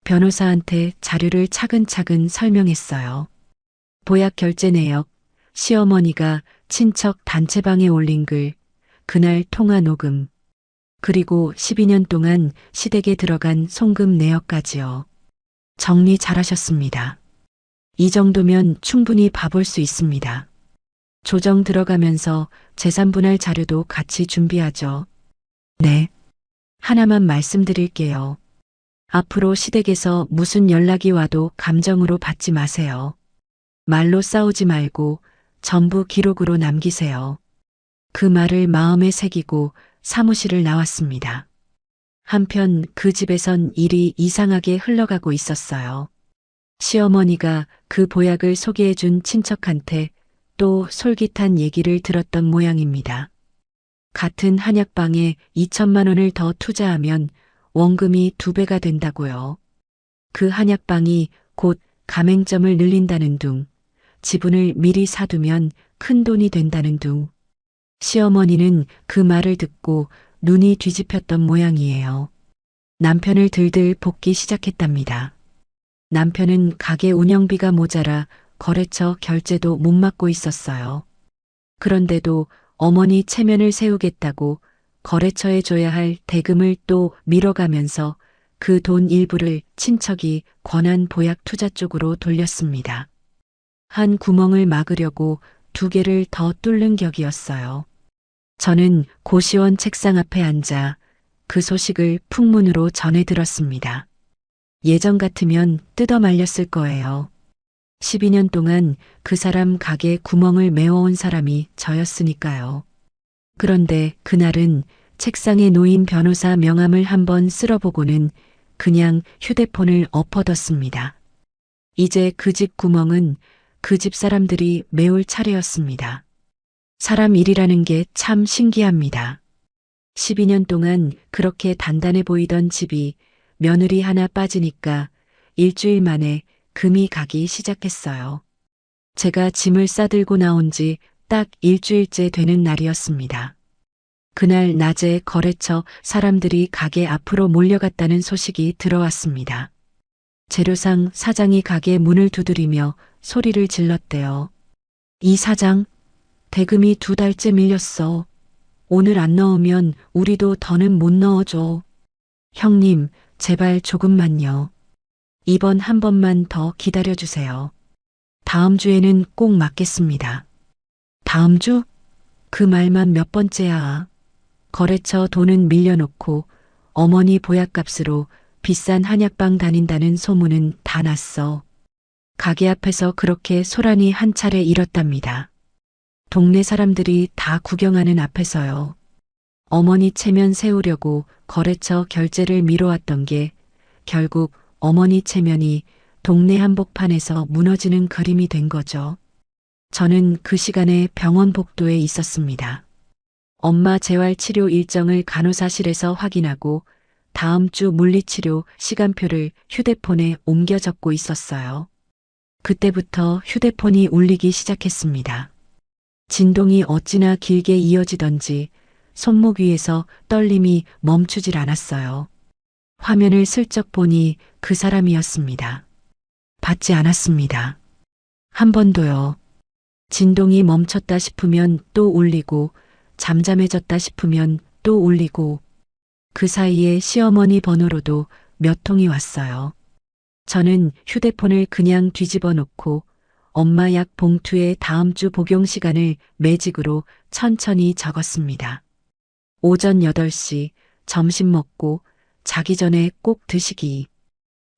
변호사한테 자료를 차근차근 설명했어요. 보약 결제 내역, 시어머니가 친척 단체방에 올린 글, 그날 통화 녹음, 그리고 12년 동안 시댁에 들어간 송금 내역까지요. 정리 잘하셨습니다. 이 정도면 충분히 봐볼 수 있습니다. 조정 들어가면서 재산 분할 자료도 같이 준비하죠. 네. 하나만 말씀드릴게요. 앞으로 시댁에서 무슨 연락이 와도 감정으로 받지 마세요. 말로 싸우지 말고 전부 기록으로 남기세요. 그 말을 마음에 새기고 사무실을 나왔습니다. 한편 그 집에선 일이 이상하게 흘러가고 있었어요. 시어머니가 그 보약을 소개해준 친척한테 또 솔깃한 얘기를 들었던 모양입니다. 같은 한약방에 2천만 원을 더 투자하면 원금이 2배가 된다고요. 그 한약방이 곧 가맹점을 늘린다는 둥, 지분을 미리 사두면 큰 돈이 된다는 둥. 시어머니는 그 말을 듣고 눈이 뒤집혔던 모양이에요. 남편을 들들 볶기 시작했답니다. 남편은 가게 운영비가 모자라 거래처 결제도 못 맡고 있었어요. 그런데도 어머니 체면을 세우겠다고 거래처에 줘야 할 대금을 또 밀어가면서 그 돈 일부를 친척이 권한 보약 투자 쪽으로 돌렸습니다. 한 구멍을 막으려고 2개를 더 뚫는 격이었어요. 저는 고시원 책상 앞에 앉아 그 소식을 풍문으로 전해 들었습니다. 예전 같으면 뜯어 말렸을 거예요. 12년 동안 그 사람 가게 구멍을 메워온 사람이 저였으니까요. 그런데 그날은 책상에 놓인 변호사 명함을 한번 쓸어보고는 그냥 휴대폰을 엎어뒀습니다. 이제 그 집 구멍은 그 집 사람들이 메울 차례였습니다. 사람 일이라는 게 참 신기합니다. 12년 동안 그렇게 단단해 보이던 집이 며느리 하나 빠지니까 일주일 만에 금이 가기 시작했어요. 제가 짐을 싸들고 나온 지 딱 일주일째 되는 날이었습니다. 그날 낮에 거래처 사람들이 가게 앞으로 몰려갔다는 소식이 들어왔습니다. 재료상 사장이 가게 문을 두드리며 소리를 질렀대요. 이 사장, 대금이 2달째 밀렸어. 오늘 안 넣으면 우리도 더는 못 넣어줘. 형님, 제발 조금만요. 이번 한 번만 더 기다려주세요. 다음 주에는 꼭 맞겠습니다. 다음 주? 그 말만 몇 번째야. 거래처 돈은 밀려놓고 어머니 보약값으로 비싼 한약방 다닌다는 소문은 다 났어. 가게 앞에서 그렇게 소란이 한 차례 일었답니다. 동네 사람들이 다 구경하는 앞에서요. 어머니 체면 세우려고 거래처 결제를 미뤄왔던 게 결국 어머니 체면이 동네 한복판에서 무너지는 그림이 된 거죠. 저는 그 시간에 병원 복도에 있었습니다. 엄마 재활치료 일정을 간호사실에서 확인하고 다음 주 물리치료 시간표를 휴대폰에 옮겨 적고 있었어요. 그때부터 휴대폰이 울리기 시작했습니다. 진동이 어찌나 길게 이어지던지 손목 위에서 떨림이 멈추질 않았어요. 화면을 슬쩍 보니 그 사람이었습니다. 받지 않았습니다. 한 번도요. 진동이 멈췄다 싶으면 또 울리고 잠잠해졌다 싶으면 또 울리고 그 사이에 시어머니 번호로도 몇 통이 왔어요. 저는 휴대폰을 그냥 뒤집어 놓고 엄마 약 봉투에 다음 주 복용 시간을 매직으로 천천히 적었습니다. 오전 8시 점심 먹고 자기 전에 꼭 드시기.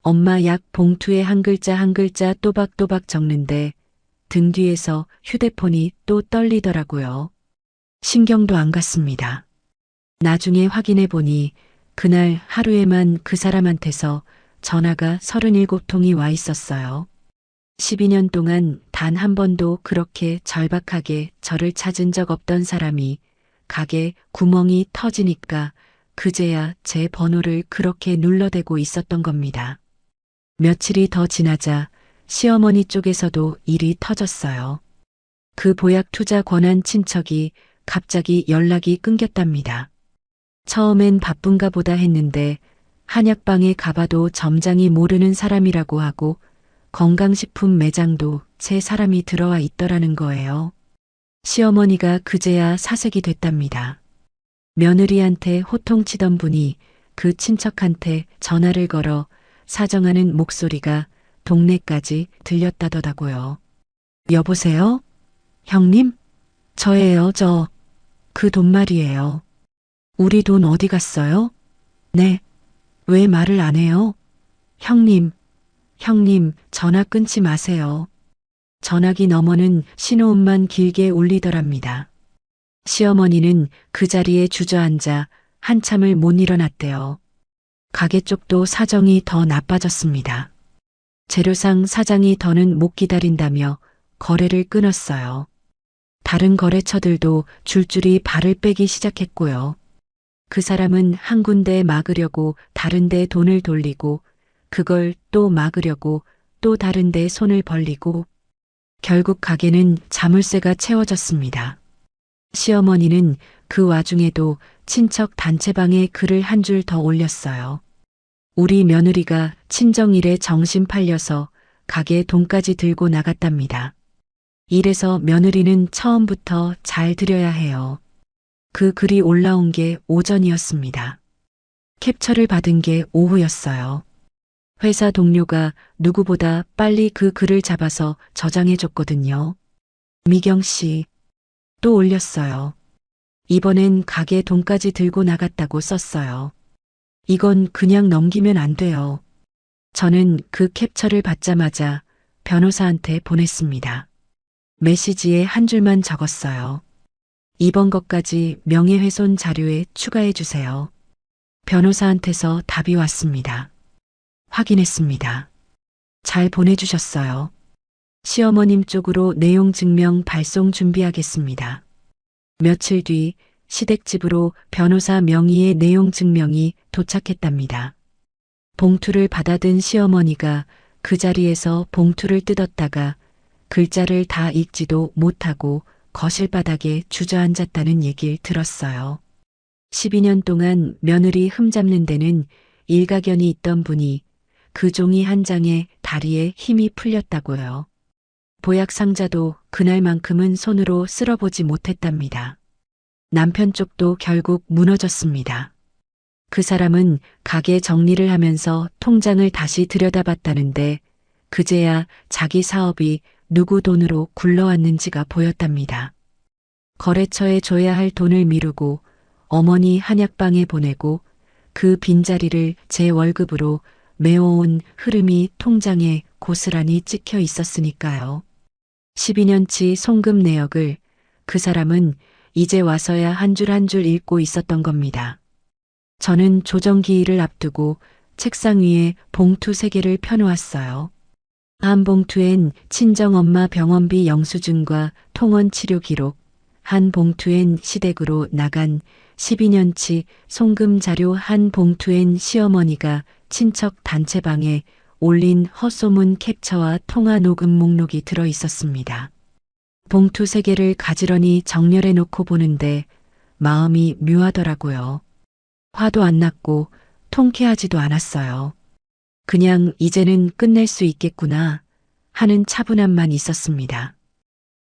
엄마 약 봉투에 한 글자 한 글자 또박또박 적는데 등 뒤에서 휴대폰이 또 떨리더라고요. 신경도 안 갔습니다. 나중에 확인해 보니 그날 하루에만 그 사람한테서 전화가 37통이 와 있었어요. 12년 동안 단 한 번도 그렇게 절박하게 저를 찾은 적 없던 사람이 가게 구멍이 터지니까 그제야 제 번호를 그렇게 눌러대고 있었던 겁니다. 며칠이 더 지나자 시어머니 쪽에서도 일이 터졌어요. 그 보약 투자 권한 친척이 갑자기 연락이 끊겼답니다. 처음엔 바쁜가 보다 했는데 한약방에 가봐도 점장이 모르는 사람이라고 하고 건강식품 매장도 제 사람이 들어와 있더라는 거예요. 시어머니가 그제야 사색이 됐답니다. 며느리한테 호통치던 분이 그 친척한테 전화를 걸어 사정하는 목소리가 동네까지 들렸다더라고요. 여보세요? 형님? 저예요, 저. 그 돈 말이에요. 우리 돈 어디 갔어요? 네. 왜 말을 안 해요? 형님, 형님, 전화 끊지 마세요. 전화기 너머는 신호음만 길게 울리더랍니다. 시어머니는 그 자리에 주저앉아 한참을 못 일어났대요. 가게 쪽도 사정이 더 나빠졌습니다. 재료상 사장이 더는 못 기다린다며 거래를 끊었어요. 다른 거래처들도 줄줄이 발을 빼기 시작했고요. 그 사람은 한 군데 막으려고 다른 데 돈을 돌리고 그걸 또 막으려고 또 다른 데 손을 벌리고 결국 가게는 자물쇠가 채워졌습니다. 시어머니는 그 와중에도 친척 단체방에 글을 한 줄 더 올렸어요. 우리 며느리가 친정일에 정신 팔려서 가게 돈까지 들고 나갔답니다. 이래서 며느리는 처음부터 잘 드려야 해요. 그 글이 올라온 게 오전이었습니다. 캡처를 받은 게 오후였어요. 회사 동료가 누구보다 빨리 그 글을 잡아서 저장해 줬거든요. 미경 씨, 또 올렸어요. 이번엔 가게 돈까지 들고 나갔다고 썼어요. 이건 그냥 넘기면 안 돼요. 저는 그 캡처를 받자마자 변호사한테 보냈습니다. 메시지에 한 줄만 적었어요. 이번 것까지 명예훼손 자료에 추가해 주세요. 변호사한테서 답이 왔습니다. 확인했습니다. 잘 보내주셨어요. 시어머님 쪽으로 내용 증명 발송 준비하겠습니다. 며칠 뒤 시댁집으로 변호사 명의의 내용 증명이 도착했답니다. 봉투를 받아든 시어머니가 그 자리에서 봉투를 뜯었다가 글자를 다 읽지도 못하고 거실 바닥에 주저앉았다는 얘기를 들었어요. 12년 동안 며느리 흠잡는 데는 일가견이 있던 분이 그 종이 한 장에 다리에 힘이 풀렸다고요. 보약 상자도 그날만큼은 손으로 쓸어보지 못했답니다. 남편 쪽도 결국 무너졌습니다. 그 사람은 가게 정리를 하면서 통장을 다시 들여다봤다는데 그제야 자기 사업이 누구 돈으로 굴러왔는지가 보였답니다. 거래처에 줘야 할 돈을 미루고 어머니 한약방에 보내고 그 빈자리를 제 월급으로 메워온 흐름이 통장에 고스란히 찍혀 있었으니까요. 12년치 송금 내역을 그 사람은 이제 와서야 한 줄 한 줄 읽고 있었던 겁니다. 저는 조정기일을 앞두고 책상 위에 봉투 3개를 펴놓았어요. 한 봉투엔 친정엄마 병원비 영수증과 통원 치료 기록, 한 봉투엔 시댁으로 나간 12년치 송금 자료, 한 봉투엔 시어머니가 친척 단체방에 올린 헛소문 캡처와 통화 녹음 목록이 들어 있었습니다. 봉투 3개를 가지런히 정렬해 놓고 보는데 마음이 묘하더라고요. 화도 안 났고 통쾌하지도 않았어요. 그냥 이제는 끝낼 수 있겠구나 하는 차분함만 있었습니다.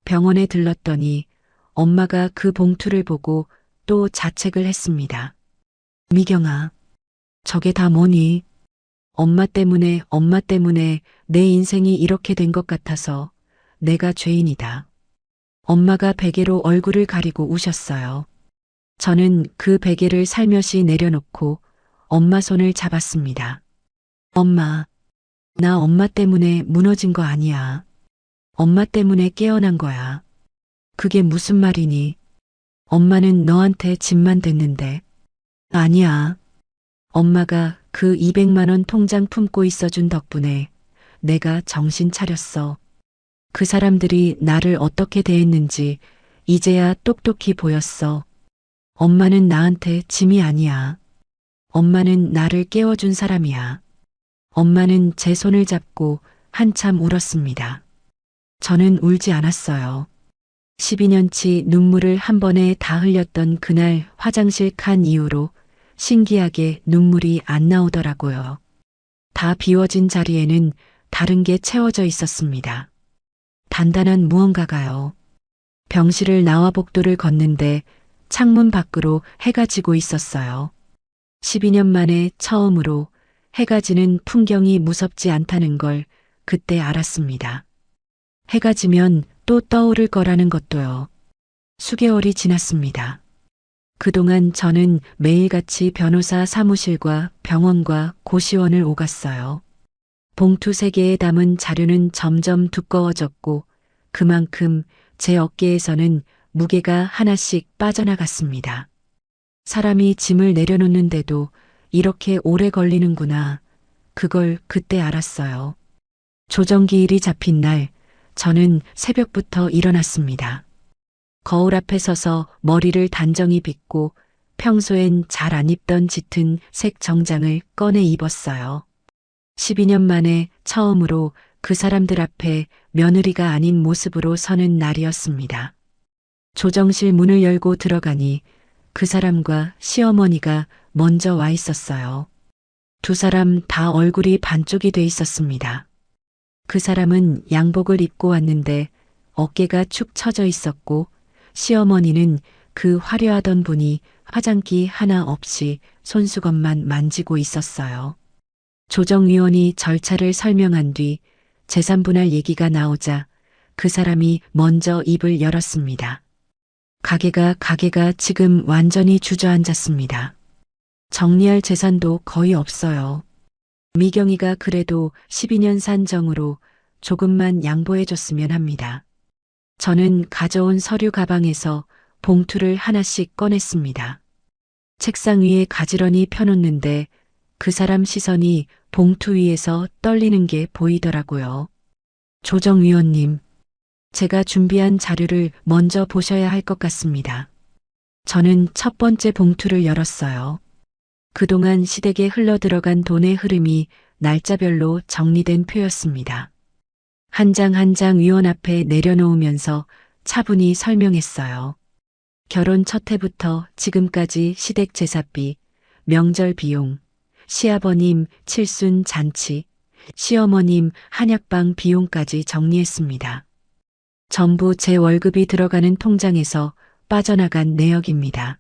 병원에 들렀더니 엄마가 그 봉투를 보고 또 자책을 했습니다. 미경아, 저게 다 뭐니? 엄마 때문에 내 인생이 이렇게 된 것 같아서 내가 죄인이다. 엄마가 베개로 얼굴을 가리고 우셨어요. 저는 그 베개를 살며시 내려놓고 엄마 손을 잡았습니다. 엄마, 나 엄마 때문에 무너진 거 아니야. 엄마 때문에 깨어난 거야. 그게 무슨 말이니? 엄마는 너한테 짐만 됐는데. 아니야. 엄마가 그 200만 원 통장 품고 있어준 덕분에 내가 정신 차렸어. 그 사람들이 나를 어떻게 대했는지 이제야 똑똑히 보였어. 엄마는 나한테 짐이 아니야. 엄마는 나를 깨워준 사람이야. 엄마는 제 손을 잡고 한참 울었습니다. 저는 울지 않았어요. 12년치 눈물을 한 번에 다 흘렸던 그날 화장실 칸 이후로 신기하게 눈물이 안 나오더라고요. 다 비워진 자리에는 다른 게 채워져 있었습니다. 단단한 무언가가요. 병실을 나와 복도를 걷는데 창문 밖으로 해가 지고 있었어요. 12년 만에 처음으로 해가 지는 풍경이 무섭지 않다는 걸 그때 알았습니다. 해가 지면 또 떠오를 거라는 것도요. 수개월이 지났습니다. 그동안 저는 매일같이 변호사 사무실과 병원과 고시원을 오갔어요. 봉투 3개에 담은 자료는 점점 두꺼워졌고 그만큼 제 어깨에서는 무게가 하나씩 빠져나갔습니다. 사람이 짐을 내려놓는데도 이렇게 오래 걸리는구나. 그걸 그때 알았어요. 조정기일이 잡힌 날, 저는 새벽부터 일어났습니다. 거울 앞에 서서 머리를 단정히 빗고 평소엔 잘 안 입던 짙은 색 정장을 꺼내 입었어요. 12년 만에 처음으로 그 사람들 앞에 며느리가 아닌 모습으로 서는 날이었습니다. 조정실 문을 열고 들어가니 그 사람과 시어머니가 먼저 와 있었어요. 두 사람 다 얼굴이 반쪽이 돼 있었습니다. 그 사람은 양복을 입고 왔는데 어깨가 축 처져 있었고 시어머니는 그 화려하던 분이 화장기 하나 없이 손수건만 만지고 있었어요. 조정위원이 절차를 설명한 뒤 재산분할 얘기가 나오자 그 사람이 먼저 입을 열었습니다. 가게가 지금 완전히 주저앉았습니다. 정리할 재산도 거의 없어요. 미경이가 그래도 12년 산 정으로 조금만 양보해줬으면 합니다. 저는 가져온 서류 가방에서 봉투를 하나씩 꺼냈습니다. 책상 위에 가지런히 펴놓는데 그 사람 시선이 봉투 위에서 떨리는 게 보이더라고요. 조정위원님, 제가 준비한 자료를 먼저 보셔야 할 것 같습니다. 저는 첫 번째 봉투를 열었어요. 그동안 시댁에 흘러들어간 돈의 흐름이 날짜별로 정리된 표였습니다. 한 장 한 장 위원 앞에 내려놓으면서 차분히 설명했어요. 결혼 첫 해부터 지금까지 시댁 제사비, 명절 비용, 시아버님 칠순 잔치, 시어머님 한약방 비용까지 정리했습니다. 전부 제 월급이 들어가는 통장에서 빠져나간 내역입니다.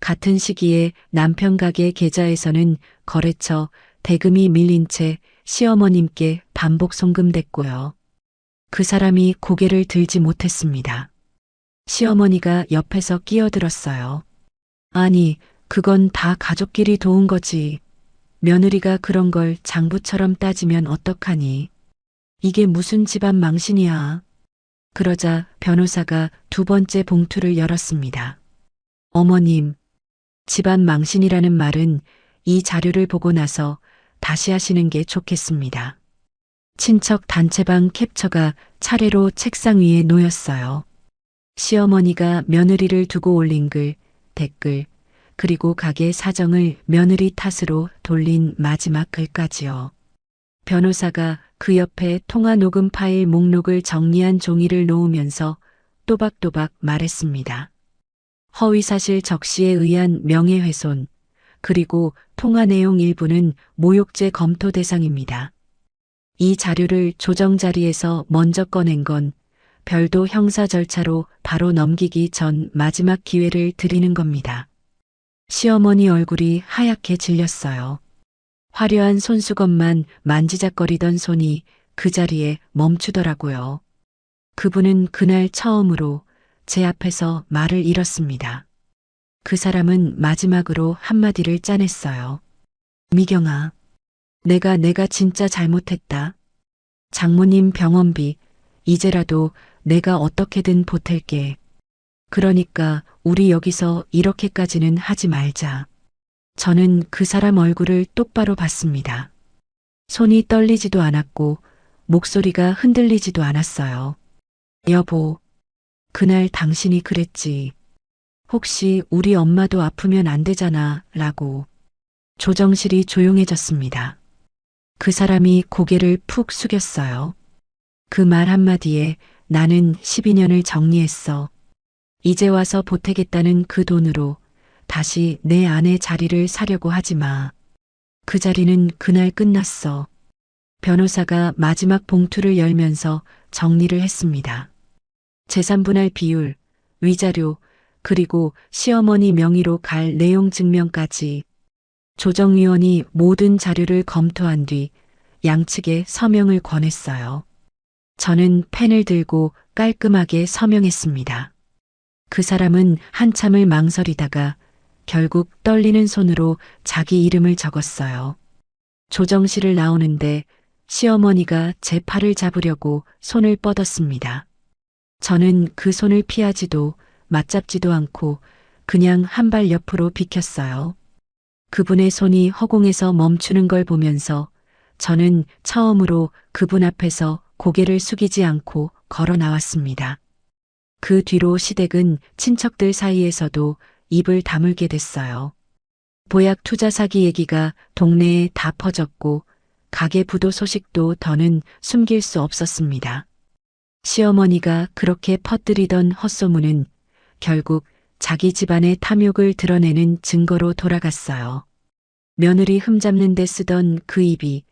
같은 시기에 남편 가게 계좌에서는 거래처 대금이 밀린 채 시어머님께 반복 송금됐고요. 그 사람이 고개를 들지 못했습니다. 시어머니가 옆에서 끼어들었어요. 아니, 그건 다 가족끼리 도운 거지. 며느리가 그런 걸 장부처럼 따지면 어떡하니. 이게 무슨 집안 망신이야. 그러자 변호사가 두 번째 봉투를 열었습니다. 어머님, 집안 망신이라는 말은 이 자료를 보고 나서 다시 하시는 게 좋겠습니다. 친척 단체방 캡처가 차례로 책상 위에 놓였어요. 시어머니가 며느리를 두고 올린 글, 댓글, 그리고 가게 사정을 며느리 탓으로 돌린 마지막 글까지요. 변호사가 그 옆에 통화 녹음 파일 목록을 정리한 종이를 놓으면서 또박또박 말했습니다. 허위사실 적시에 의한 명예훼손, 그리고 통화 내용 일부는 모욕죄 검토 대상입니다. 이 자료를 조정 자리에서 먼저 꺼낸 건 별도 형사 절차로 바로 넘기기 전 마지막 기회를 드리는 겁니다. 시어머니 얼굴이 하얗게 질렸어요. 화려한 손수건만 만지작거리던 손이 그 자리에 멈추더라고요. 그분은 그날 처음으로 제 앞에서 말을 잃었습니다. 그 사람은 마지막으로 한마디를 짜냈어요. 미경아, 내가 진짜 잘못했다. 장모님 병원비, 이제라도 내가 어떻게든 보탤게. 그러니까 우리 여기서 이렇게까지는 하지 말자. 저는 그 사람 얼굴을 똑바로 봤습니다. 손이 떨리지도 않았고 목소리가 흔들리지도 않았어요. 여보, 그날 당신이 그랬지. 혹시 우리 엄마도 아프면 안 되잖아, 라고. 조정실이 조용해졌습니다. 그 사람이 고개를 푹 숙였어요. 그 말 한마디에 나는 12년을 정리했어. 이제 와서 보태겠다는 그 돈으로 다시 내 아내 자리를 사려고 하지 마. 그 자리는 그날 끝났어. 변호사가 마지막 봉투를 열면서 정리를 했습니다. 재산분할 비율, 위자료, 그리고 시어머니 명의로 갈 내용 증명까지. 조정위원이 모든 자료를 검토한 뒤 양측에 서명을 권했어요. 저는 펜을 들고 깔끔하게 서명했습니다. 그 사람은 한참을 망설이다가 결국 떨리는 손으로 자기 이름을 적었어요. 조정실을 나오는데 시어머니가 제 팔을 잡으려고 손을 뻗었습니다. 저는 그 손을 피하지도 맞잡지도 않고 그냥 한 발 옆으로 비켰어요. 그분의 손이 허공에서 멈추는 걸 보면서 저는 처음으로 그분 앞에서 고개를 숙이지 않고 걸어 나왔습니다. 그 뒤로 시댁은 친척들 사이에서도 입을 다물게 됐어요. 보약 투자 사기 얘기가 동네에 다 퍼졌고 가게 부도 소식도 더는 숨길 수 없었습니다. 시어머니가 그렇게 퍼뜨리던 헛소문은 결국 자기 집안의 탐욕을 드러내는 증거로 돌아갔어요. 며느리 흠잡는 데 쓰던 그 입이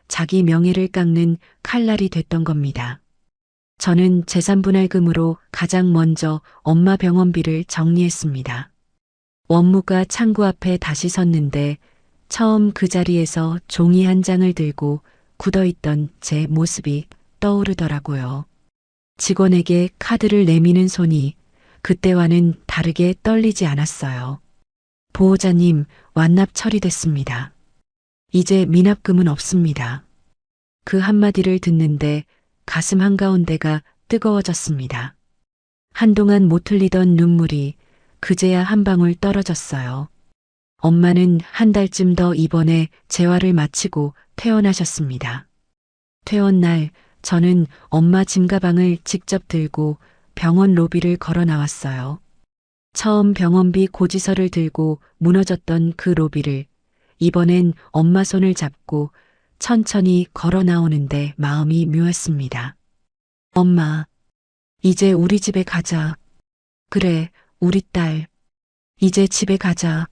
자기 명예를 깎는 칼날이 됐던 겁니다. 저는 재산분할금으로 가장 먼저 엄마 병원비를 정리했습니다. 원무가 창구 앞에 다시 섰는데 처음 그 자리에서 종이 한 장을 들고 굳어있던 제 모습이 떠오르더라고요. 직원에게 카드를 내미는 손이 그때와는 다르게 떨리지 않았어요. 보호자님, 완납 처리됐습니다. 이제 미납금은 없습니다. 그 한마디를 듣는데 가슴 한가운데가 뜨거워졌습니다. 한동안 못 흘리던 눈물이 그제야 한 방울 떨어졌어요. 엄마는 한 달쯤 더 입원해 재활을 마치고 퇴원하셨습니다. 퇴원 날 저는 엄마 짐가방을 직접 들고 병원 로비를 걸어 나왔어요. 처음 병원비 고지서를 들고 무너졌던 그 로비를 이번엔 엄마 손을 잡고 천천히 걸어 나오는데 마음이 묘했습니다. 엄마, 이제 우리 집에 가자. 그래, 우리 딸. 이제 집에 가자.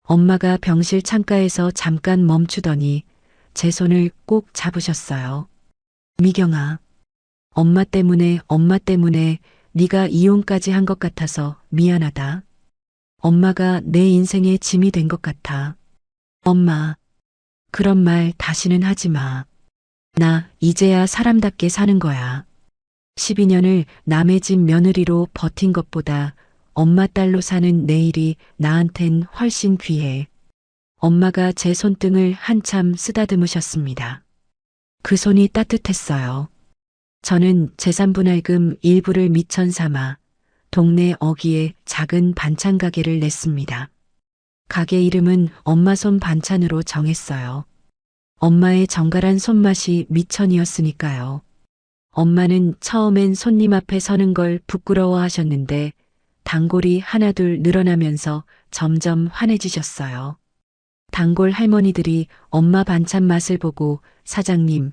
엄마가 병실 창가에서 잠깐 멈추더니 제 손을 꼭 잡으셨어요. 미경아, 엄마 때문에 네가 이혼까지 한 것 같아서 미안하다. 엄마가 내 인생의 짐이 된 것 같아. 엄마, 그런 말 다시는 하지 마. 나 이제야 사람답게 사는 거야. 12년을 남의 집 며느리로 버틴 것보다 엄마 딸로 사는 내일이 나한텐 훨씬 귀해. 엄마가 제 손등을 한참 쓰다듬으셨습니다. 그 손이 따뜻했어요. 저는 재산분할금 일부를 미천 삼아 동네 어귀에 작은 반찬 가게를 냈습니다. 가게 이름은 엄마 손 반찬으로 정했어요. 엄마의 정갈한 손맛이 미천이었으니까요. 엄마는 처음엔 손님 앞에 서는 걸 부끄러워하셨는데 단골이 하나둘 늘어나면서 점점 환해지셨어요. 단골 할머니들이 엄마 반찬 맛을 보고 사장님,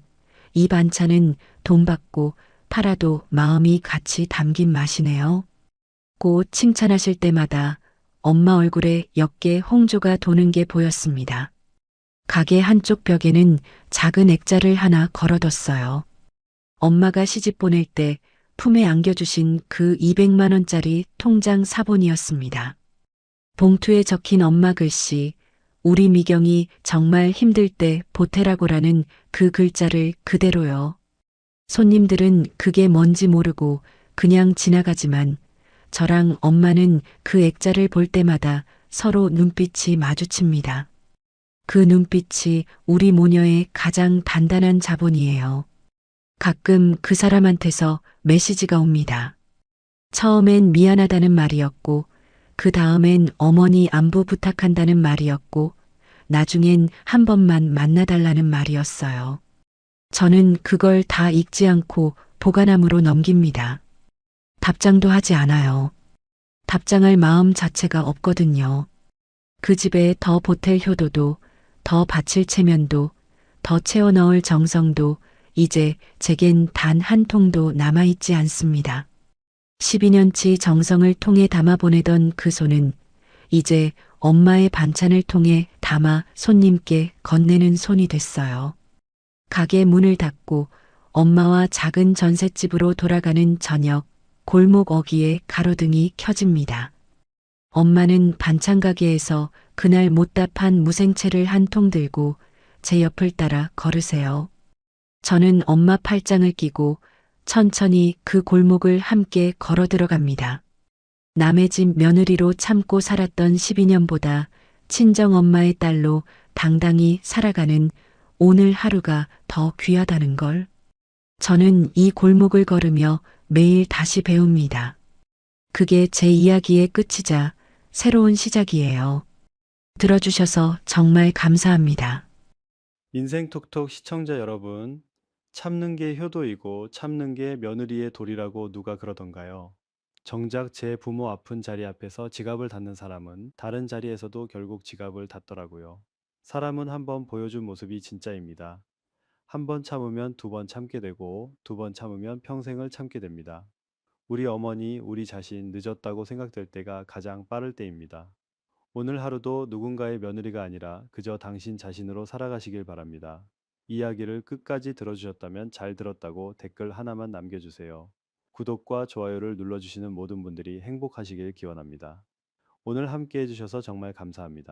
이 반찬은 돈 받고 팔아도 마음이 같이 담긴 맛이네요. 고 칭찬하실 때마다 엄마 얼굴에 옅게 홍조가 도는 게 보였습니다. 가게 한쪽 벽에는 작은 액자를 하나 걸어뒀어요. 엄마가 시집 보낼 때 품에 안겨주신 그 200만 원짜리 통장 사본이었습니다. 봉투에 적힌 엄마 글씨, 우리 미경이 정말 힘들 때 보태라고라는 그 글자를 그대로요. 손님들은 그게 뭔지 모르고 그냥 지나가지만 저랑 엄마는 그 액자를 볼 때마다 서로 눈빛이 마주칩니다. 그 눈빛이 우리 모녀의 가장 단단한 자본이에요. 가끔 그 사람한테서 메시지가 옵니다. 처음엔 미안하다는 말이었고, 그 다음엔 어머니 안부 부탁한다는 말이었고, 나중엔 한 번만 만나달라는 말이었어요. 저는 그걸 다 읽지 않고 보관함으로 넘깁니다. 답장도 하지 않아요. 답장할 마음 자체가 없거든요. 그 집에 더 보탤 효도도, 더 바칠 체면도, 더 채워 넣을 정성도 이제 제겐 단 한 통도 남아있지 않습니다. 12년치 정성을 통에 담아 보내던 그 손은 이제 엄마의 반찬을 통해 담아 손님께 건네는 손이 됐어요. 가게 문을 닫고 엄마와 작은 전셋집으로 돌아가는 저녁, 골목 어귀에 가로등이 켜집니다. 엄마는 반찬 가게에서 그날 못 답한 무생채를 한 통 들고 제 옆을 따라 걸으세요. 저는 엄마 팔짱을 끼고 천천히 그 골목을 함께 걸어 들어갑니다. 남의 집 며느리로 참고 살았던 12년보다 친정 엄마의 딸로 당당히 살아가는 오늘 하루가 더 귀하다는 걸. 저는 이 골목을 걸으며 매일 다시 배웁니다. 그게 제 이야기의 끝이자 새로운 시작이에요. 들어주셔서 정말 감사합니다. 인생 톡톡 시청자 여러분, 참는 게 효도이고 참는 게 며느리의 도리라고 누가 그러던가요? 정작 제 부모 아픈 자리 앞에서 지갑을 닫는 사람은 다른 자리에서도 결국 지갑을 닫더라고요. 사람은 한번 보여준 모습이 진짜입니다. 한 번 참으면 두 번 참게 되고 두 번 참으면 평생을 참게 됩니다. 우리 어머니, 우리 자신 늦었다고 생각될 때가 가장 빠를 때입니다. 오늘 하루도 누군가의 며느리가 아니라 그저 당신 자신으로 살아가시길 바랍니다. 이야기를 끝까지 들어주셨다면 잘 들었다고 댓글 하나만 남겨주세요. 구독과 좋아요를 눌러주시는 모든 분들이 행복하시길 기원합니다. 오늘 함께 해주셔서 정말 감사합니다.